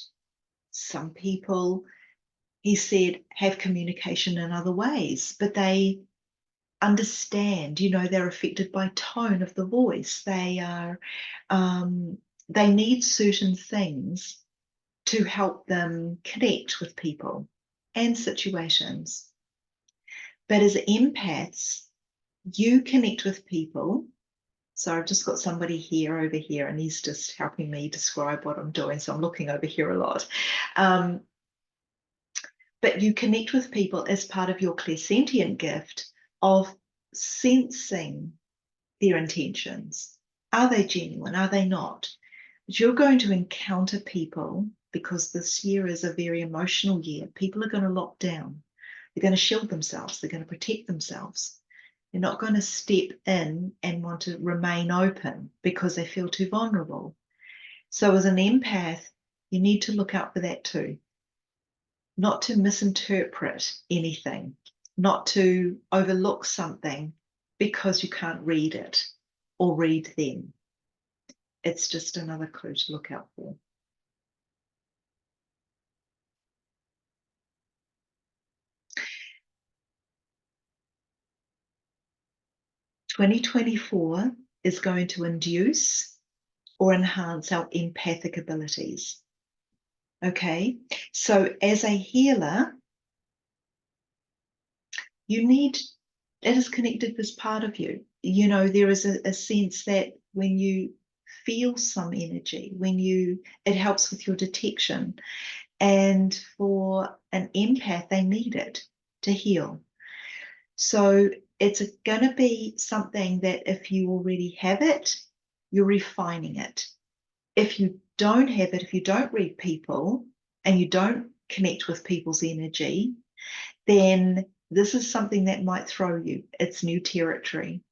Some people, he said, have communication in other ways, but they understand, they're affected by tone of the voice. They need certain things to help them connect with people and situations. But as empaths, you connect with people. So I've just got somebody over here, and he's just helping me describe what I'm doing. So I'm looking over here a lot. But you connect with people as part of your clairsentient gift of sensing their intentions. Are they genuine? Are they not? But you're going to encounter people, because this year is a very emotional year. People are going to lock down. They're going to shield themselves. They're going to protect themselves. They're not going to step in and want to remain open because they feel too vulnerable. So as an empath, you need to look out for that too. Not to misinterpret anything, not to overlook something because you can't read it or read them. It's just another clue to look out for. "2024 is going to induce or enhance our empathic abilities." Okay, so as a healer, it is connected as part of you. There is a sense that when you feel some energy, it helps with your detection. And for an empath, they need it to heal. So it's going to be something that if you already have it, you're refining it. If you don't have it, if you don't read people and you don't connect with people's energy, then this is something that might throw you. It's new territory.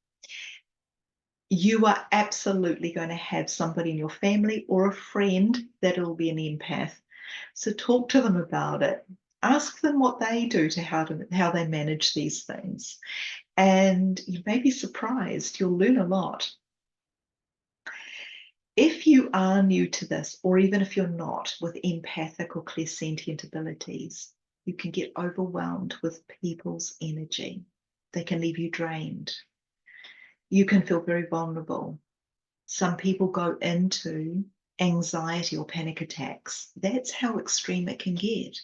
You are absolutely going to have somebody in your family or a friend that will be an empath. So talk to them about it. Ask them what they do to how they manage these things. And you may be surprised. You'll learn a lot. If you are new to this, or even if you're not, with empathic or clairsentient abilities, you can get overwhelmed with people's energy. They can leave you drained. You can feel very vulnerable. Some people go into anxiety or panic attacks. That's how extreme it can get,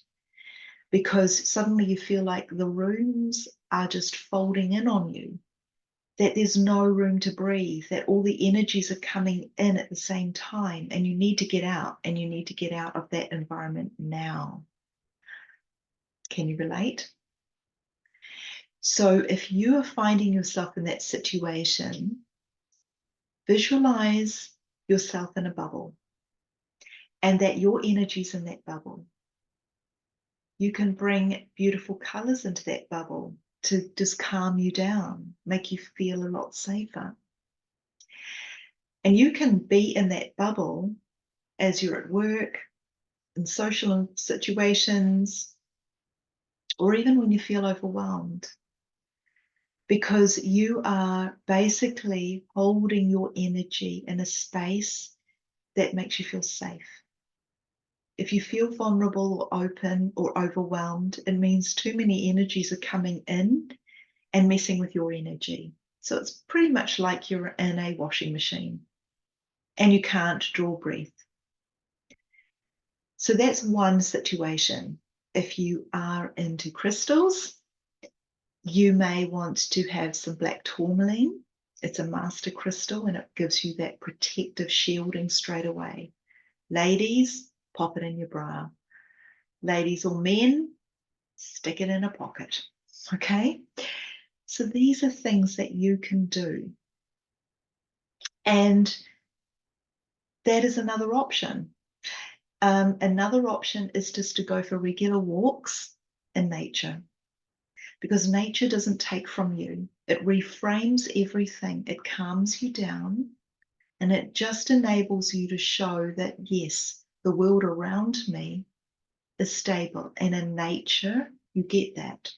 because suddenly you feel like the rooms are just folding in on you, that there's no room to breathe, that all the energies are coming in at the same time, and you need to get out, and you need to get out of that environment now. Can you relate? So if you are finding yourself in that situation, visualize yourself in a bubble, and that your energy's in that bubble. You can bring beautiful colors into that bubble to just calm you down, make you feel a lot safer. And you can be in that bubble as you're at work, in social situations, or even when you feel overwhelmed, because you are basically holding your energy in a space that makes you feel safe. If you feel vulnerable or open or overwhelmed, it means too many energies are coming in and messing with your energy. So it's pretty much like you're in a washing machine and you can't draw breath. So that's one situation. If you are into crystals, you may want to have some black tourmaline. It's a master crystal and it gives you that protective shielding straight away. Ladies, pop it in your bra. Ladies or men, stick it in a pocket. Okay? So these are things that you can do. And that is another option. Another option is just to go for regular walks in nature, because nature doesn't take from you. It reframes everything. It calms you down, and it just enables you to show that, yes, the world around me is stable. And in nature, you get that.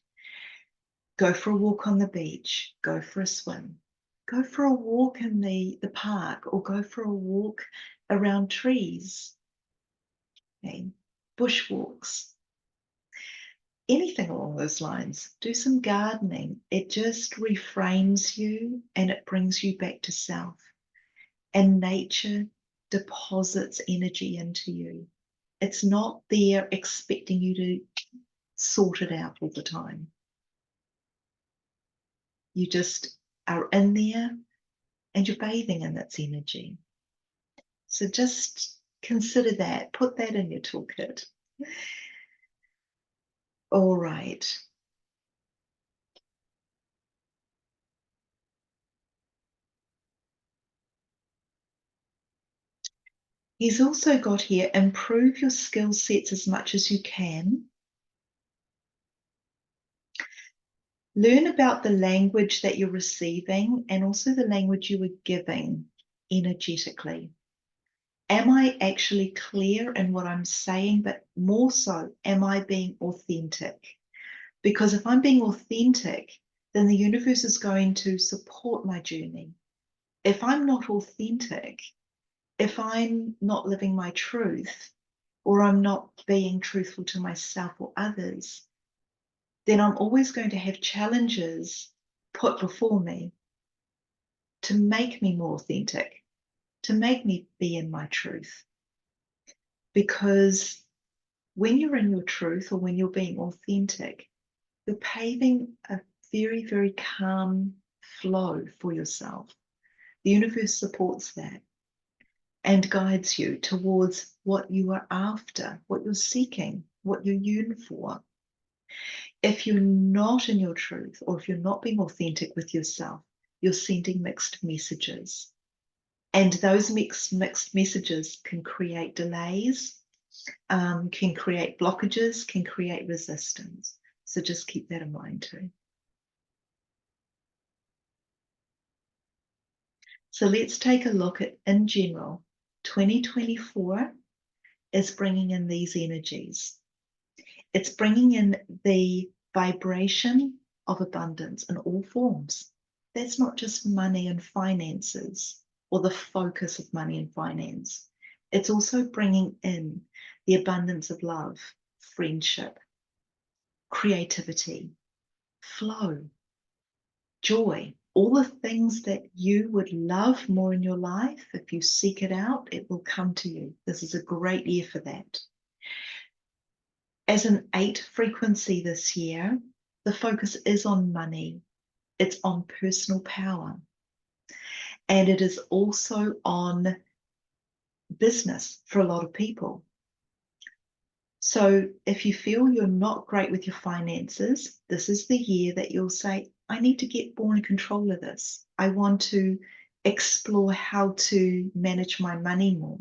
Go for a walk on the beach, go for a swim, go for a walk in the park, or go for a walk around trees. Okay? Bushwalks, anything along those lines. Do some gardening. It just reframes you and it brings you back to self. And nature deposits energy into you. It's not there expecting you to sort it out all the time. You just are in there and you're bathing in its energy. So just consider that, put that in your toolkit. All right. He's also got here, improve your skill sets as much as you can. Learn about the language that you're receiving and also the language you were giving energetically. Am I actually clear in what I'm saying? But more so, am I being authentic? Because if I'm being authentic, then the universe is going to support my journey. If I'm not authentic, if I'm not living my truth, or I'm not being truthful to myself or others, then I'm always going to have challenges put before me to make me more authentic, to make me be in my truth. Because when you're in your truth, or when you're being authentic, you're paving a very, very calm flow for yourself. The universe supports that and guides you towards what you are after, what you're seeking, what you yearn for. If you're not in your truth, or if you're not being authentic with yourself, you're sending mixed messages. And those mixed messages can create delays, can create blockages, can create resistance. So just keep that in mind too. So let's take a look at, in general, 2024 is bringing in these energies. It's bringing in the vibration of abundance in all forms. That's not just money and finances or the focus of money and finance. It's also bringing in the abundance of love, friendship, creativity, flow, joy, all the things that you would love more in your life. If you seek it out, it will come to you. This is a great year for that. As an 8 frequency this year, the focus is on money. It's on personal power. And it is also on business for a lot of people. So if you feel you're not great with your finances, this is the year that you'll say, I need to get more in control of this. I want to explore how to manage my money more.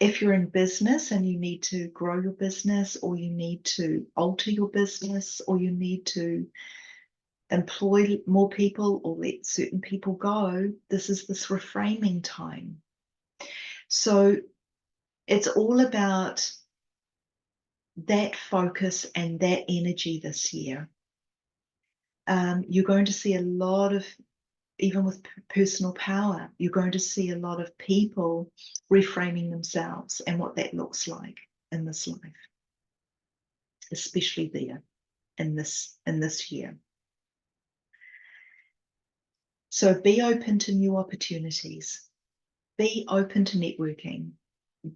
If you're in business and you need to grow your business, or you need to alter your business, or you need to employ more people or let certain people go, this is this reframing time. So it's all about that focus and that energy this year. You're going to see a lot of, even with personal power, you're going to see a lot of people reframing themselves and what that looks like in this life, especially there in this year. So be open to new opportunities. Be open to networking.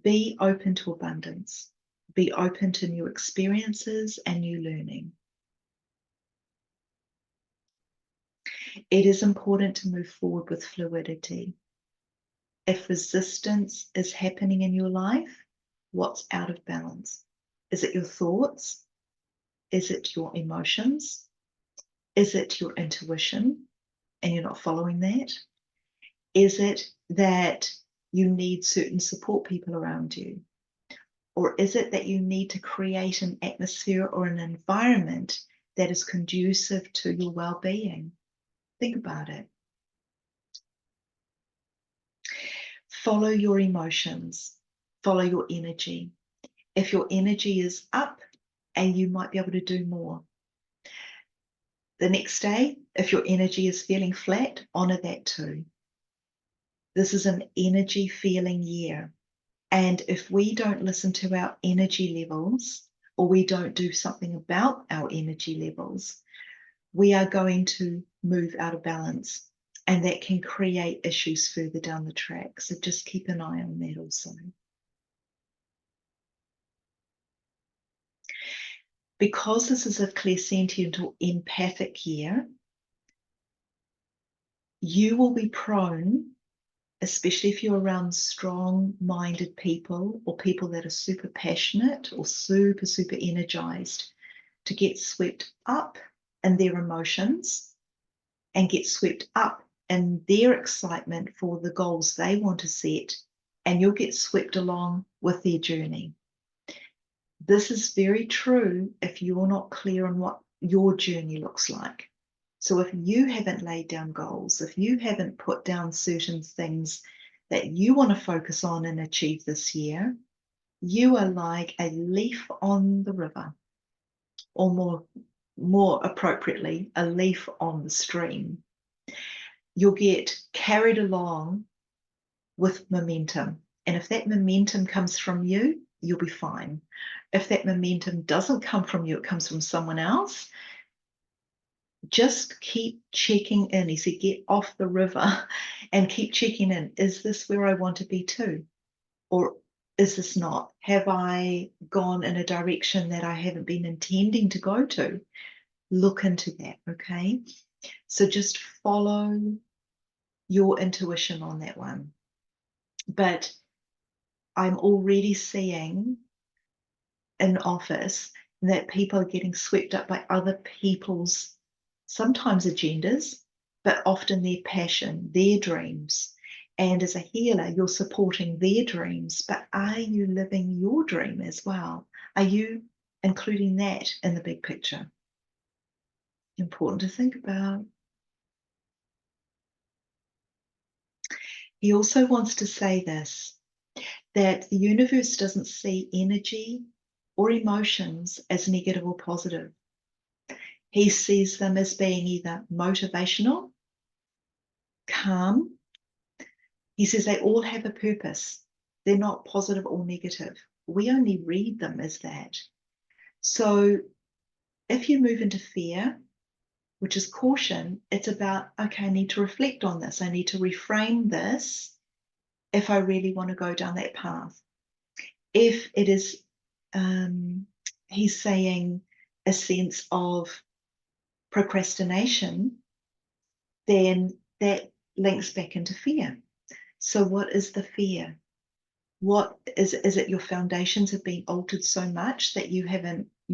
Be open to abundance. Be open to new experiences and new learning. It is important to move forward with fluidity. If resistance is happening in your life, what's out of balance? Is it your thoughts? Is it your emotions? Is it your intuition and you're not following that? Is it that you need certain support people around you? Or is it that you need to create an atmosphere or an environment that is conducive to your well-being? Think about it. Follow your emotions, follow your energy. If your energy is up, and you might be able to do more. The next day, if your energy is feeling flat, honor that too. This is an energy feeling year. And if we don't listen to our energy levels, or we don't do something about our energy levels, we are going to move out of balance. And that can create issues further down the track. So just keep an eye on that also. Because this is a clairsentient or empathic year, you will be prone, especially if you're around strong-minded people or people that are super passionate or super, super energized, to get swept up in their emotions and get swept up in their excitement for the goals they want to set, and you'll get swept along with their journey. This is very true if you're not clear on what your journey looks like. So if you haven't laid down goals, if you haven't put down certain things that you want to focus on and achieve this year, you are like a leaf on the river, or more appropriately, a leaf on the stream. You'll get carried along with momentum. And if that momentum comes from you, you'll be fine. If that momentum doesn't come from you, it comes from someone else, just keep checking in. He said, get off the river and keep checking in. Is this where I want to be too? Or is this not? Have I gone in a direction that I haven't been intending to go to? Look into that, okay? So just follow your intuition on that one. But I'm already seeing in office that people are getting swept up by other people's sometimes agendas, but often their passion, their dreams. And as a healer, you're supporting their dreams, but are you living your dream as well? Are you including that in the big picture? Important to think about. He also wants to say this, that the universe doesn't see energy or emotions as negative or positive. He sees them as being either motivational, calm, He says they all have a purpose. They're not positive or negative. We only read them as that. So if you move into fear, which is caution, it's about, okay, I need to reflect on this. I need to reframe this if I really want to go down that path. If it is, he's saying, a sense of procrastination, then that links back into fear. So what is the fear? What is it your foundations have been altered so much that you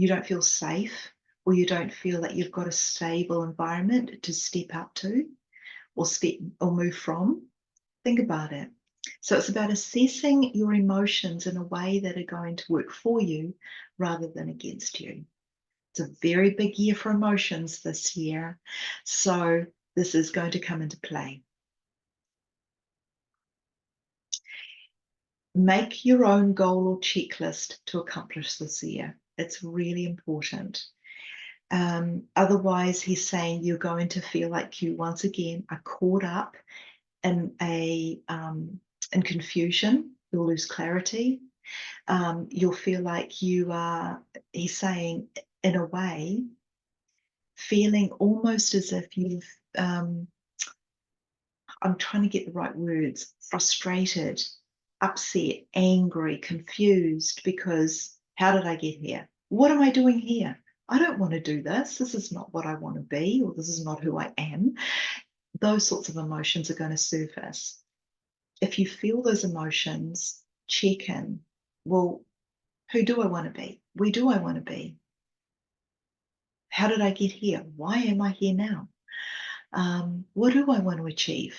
don't feel safe, or you don't feel that you've got a stable environment to step up to or move from? Think about it. So it's about assessing your emotions in a way that are going to work for you rather than against you. It's a very big year for emotions this year. So this is going to come into play. Make your own goal or checklist to accomplish this year. It's really important. Otherwise, he's saying you're going to feel like you once again are caught up in in confusion. You'll lose clarity. You'll feel like you are, he's saying, in a way, feeling almost as if you've, I'm trying to get the right words, frustrated, upset, angry, confused, because how did I get here? What am I doing here? I don't want to do this. This is not what I want to be, or this is not who I am. Those sorts of emotions are going to surface. If you feel those emotions, check in. Well, who do I want to be? Where do I want to be? How did I get here? Why am I here now? What do I want to achieve?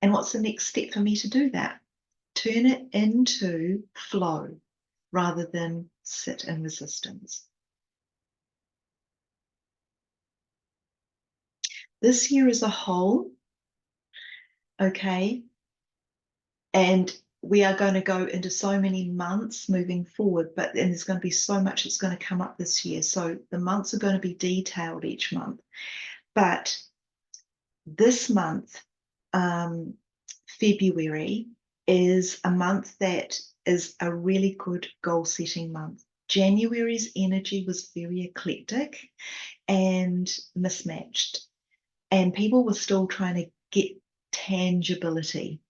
And what's the next step for me to do that? Turn it into flow rather than sit in resistance. This year as a whole, okay, and we are going to go into so many months moving forward, and there's going to be so much that's going to come up this year. So the months are going to be detailed each month. But this month, February, is a month that is a really good goal-setting month. January's energy was very eclectic and mismatched, and people were still trying to get tangibility.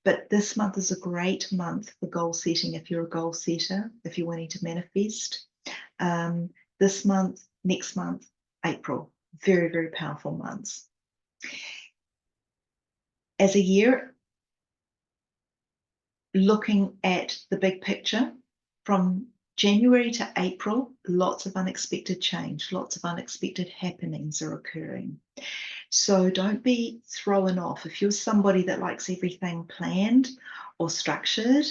But this month is a great month for goal setting if you're a goal setter, if you're wanting to manifest. This month, next month, April, very, very powerful months. As a year, looking at the big picture, from January to April, lots of unexpected change, lots of unexpected happenings are occurring. So don't be thrown off. If you're somebody that likes everything planned or structured,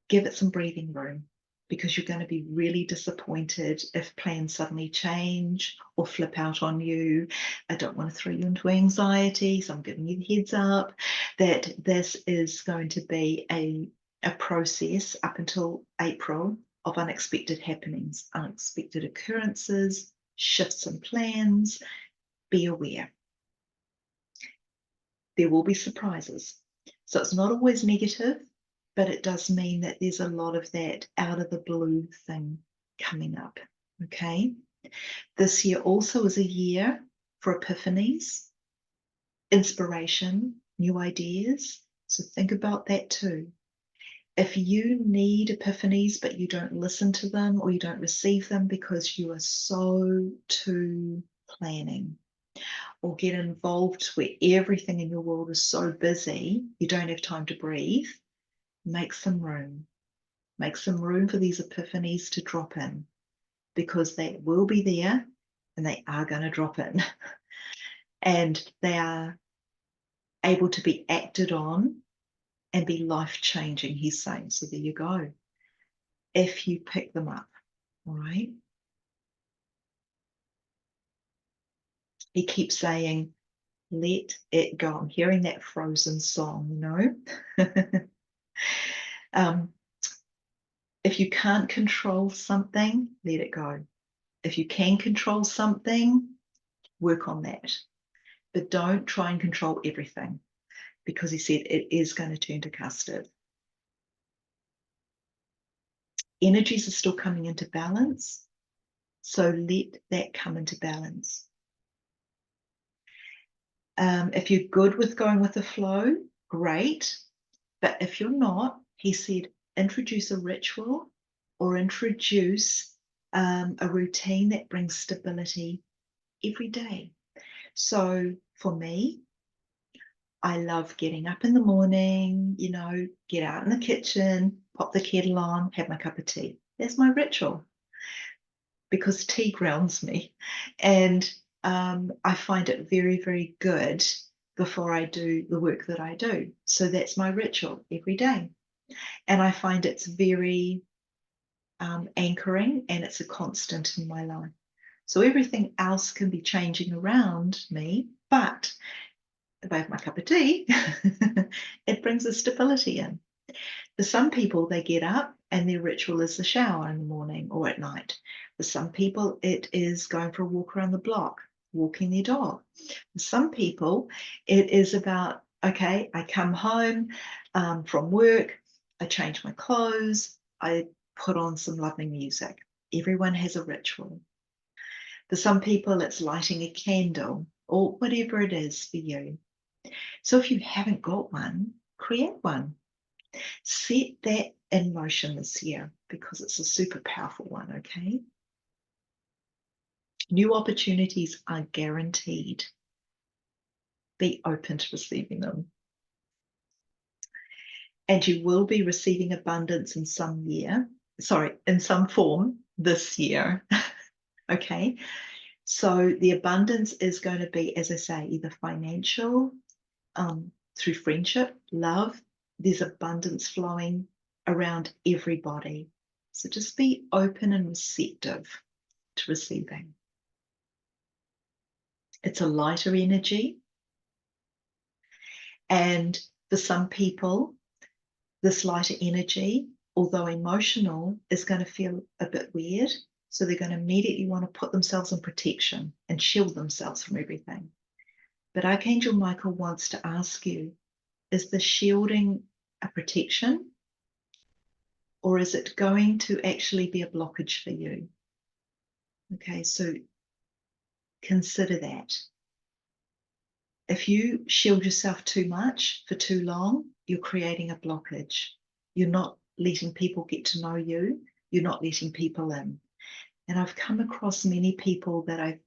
give it some breathing room, because you're going to be really disappointed if plans suddenly change or flip out on you. I don't want to throw you into anxiety, so I'm giving you the heads up that this is going to be a process up until April of unexpected happenings, unexpected occurrences, shifts in plans. Be aware. There will be surprises. So it's not always negative, but it does mean that there's a lot of that out of the blue thing coming up, okay? This year also is a year for epiphanies, inspiration, new ideas. So think about that too. If you need epiphanies, but you don't listen to them or you don't receive them because you are so too planning, or get involved where everything in your world is so busy, you don't have time to breathe, make some room. Make some room for these epiphanies to drop in, because they will be there and they are going to drop in. And they are able to be acted on and be life-changing, he's saying. So there you go. If you pick them up, all right? He keeps saying, let it go. I'm hearing that Frozen song, you know? If you can't control something, let it go. If you can control something, work on that. But don't try and control everything, because he said it is going to turn to custard. Energies are still coming into balance, so let that come into balance. If you're good with going with the flow, great. But if you're not, he said, introduce a ritual or introduce a routine that brings stability every day. So for me, I love getting up in the morning, get out in the kitchen, pop the kettle on, have my cup of tea. That's my ritual because tea grounds me. And I find it very, very good before I do the work that I do. So that's my ritual every day. And I find it's very anchoring and it's a constant in my life. So everything else can be changing around me, but if I have my cup of tea, it brings a stability in. For some people, they get up and their ritual is the shower in the morning or at night. For some people, it is going for a walk around the block, walking their dog. For some people, it is about, okay, I come home from work, I change my clothes, I put on some lovely music. Everyone has a ritual. For some people, it's lighting a candle or whatever it is for you. So if you haven't got one, create one. Set that in motion this year because it's a super powerful one, okay? New opportunities are guaranteed. Be open to receiving them. And you will be receiving abundance in some form this year, okay? So the abundance is going to be, as I say, either financial, through friendship, love. There's abundance flowing around everybody. So just be open and receptive to receiving. It's a lighter energy. And for some people, this lighter energy, although emotional, is going to feel a bit weird. So they're going to immediately want to put themselves in protection and shield themselves from everything. But Archangel Michael wants to ask you, is the shielding a protection? Or is it going to actually be a blockage for you? Okay, so consider that. If you shield yourself too much for too long, you're creating a blockage. You're not letting people get to know you. You're not letting people in. And I've come across many people that I've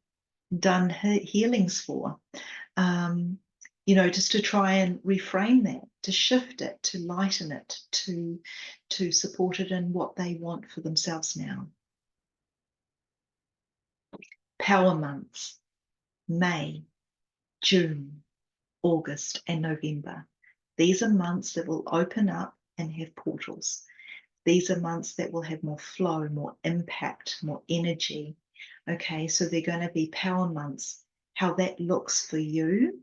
done healings for, just to try and reframe that, to shift it, to lighten it, to support it in what they want for themselves now. Power months, May, June, August, and November. These are months that will open up and have portals. These are months that will have more flow, more impact, more energy. Okay, so they're going to be power months. How that looks for you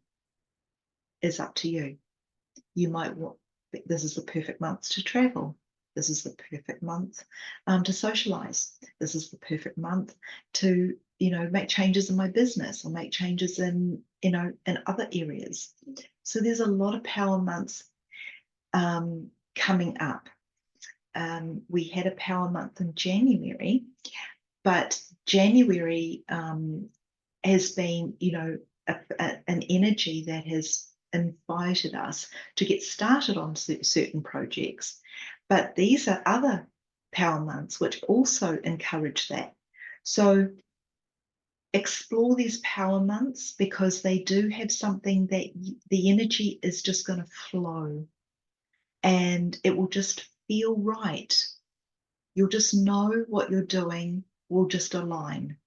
is up to you. You might want, this is the perfect month to travel. This is the perfect month to socialize. This is the perfect month to, make changes in my business or make changes in other areas. So there's a lot of power months coming up. We had a power month in January, but January has been, an energy that has invited us to get started on certain projects. But these are other power months which also encourage that. So explore these power months because they do have something that the energy is just going to flow and it will just feel right. You'll just know what you're doing will just align.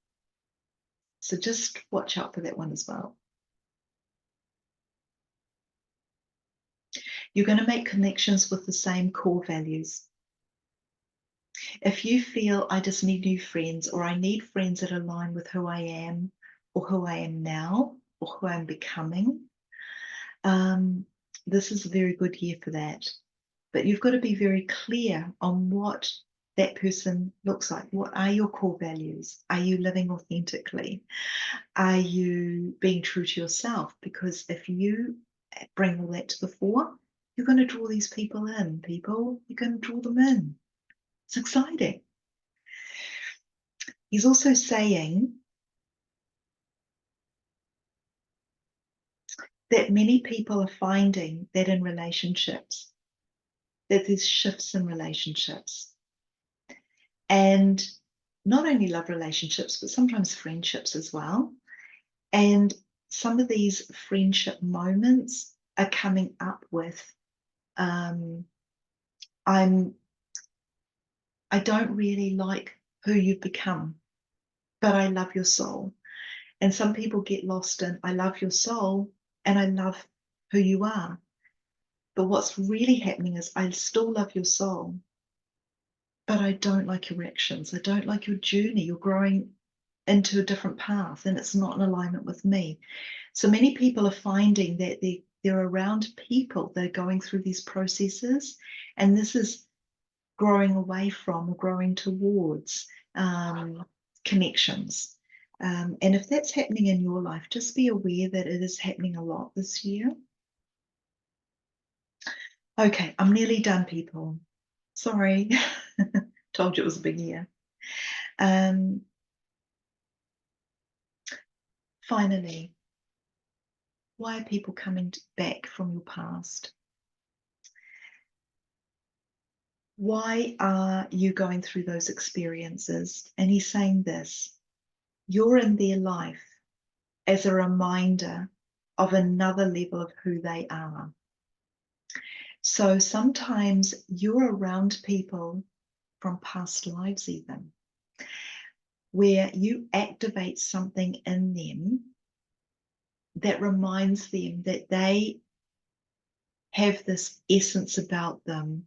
So just watch out for that one as well. You're going to make connections with the same core values. If you feel I just need new friends or I need friends that align with who I am or who I am now or who I'm becoming, this is a very good year for that. But you've got to be very clear on what that person looks like. What are your core values? Are you living authentically? Are you being true to yourself? Because if you bring all that to the fore, you're going to draw these people in. People, you're going to draw them in. It's exciting. He's also saying that many people are finding that in relationships, that there's shifts in relationships. And not only love relationships, but sometimes friendships as well. And some of these friendship moments are coming up with, I don't really like who you've become, but I love your soul. And some people get lost in, I love your soul and I love who you are. But what's really happening is I still love your soul, but I don't like your actions. I don't like your journey. You're growing into a different path and it's not in alignment with me. So many people are finding that they're around people that are going through these processes, and this is growing away from or growing towards connections. And if that's happening in your life, just be aware that it is happening a lot this year. Okay, I'm nearly done, people. Sorry. Told you it was a big year. Finally, why are people coming back from your past? Why are you going through those experiences? And he's saying this, you're in their life as a reminder of another level of who they are. So sometimes you're around people from past lives even, where you activate something in them that reminds them that they have this essence about them,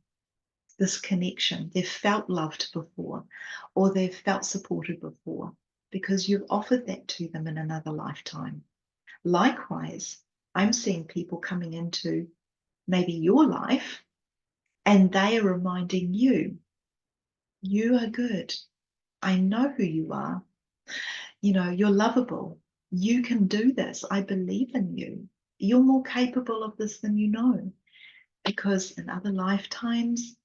this connection. They've felt loved before, or they've felt supported before, because you've offered that to them in another lifetime. Likewise, I'm seeing people coming into maybe your life and they are reminding you, you are good. I know who you are. You know, you're lovable. You can do this. I believe in you. You're more capable of this than you know, because in other lifetimes,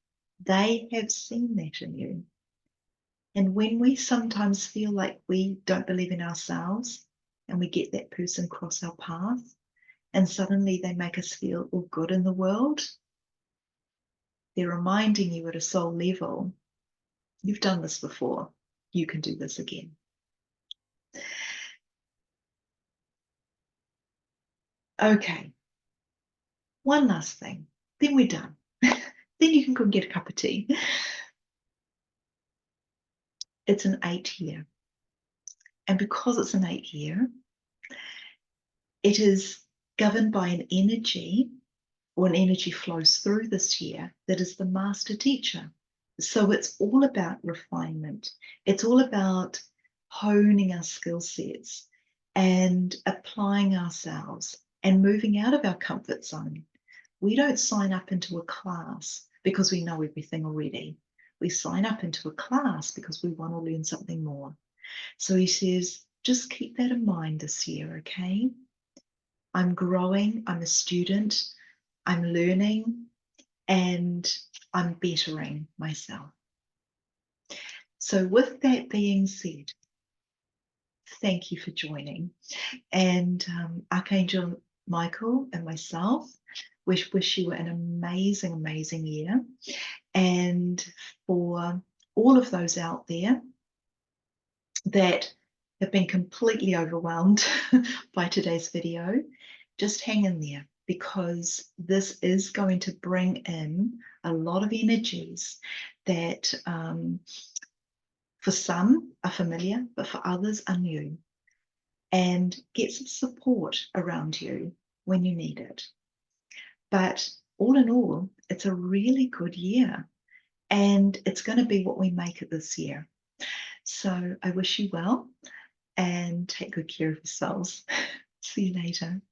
they have seen that in you. And when we sometimes feel like we don't believe in ourselves and we get that person cross our path and suddenly they make us feel all good in the world, they're reminding you at a soul level, you've done this before, you can do this again. Okay, one last thing, then we're done. Then you can go and get a cup of tea. It's an 8-year. And because it's an 8-year, it is governed by an energy, or an energy flows through this year, that is the master teacher. So it's all about refinement. It's all about honing our skill sets and applying ourselves and moving out of our comfort zone. We don't sign up into a class because we know everything already. We sign up into a class because we want to learn something more. So he says, just keep that in mind this year, okay? I'm growing, I'm a student, I'm learning, and I'm bettering myself. So with that being said, thank you for joining. And Archangel Michael and myself wish you an amazing, amazing year. And for all of those out there that have been completely overwhelmed by today's video, just hang in there, because this is going to bring in a lot of energies that for some are familiar, but for others are new. And get some support around you when you need it. But all in all, it's a really good year, and it's going to be what we make it this year. So I wish you well and take good care of yourselves. See you later.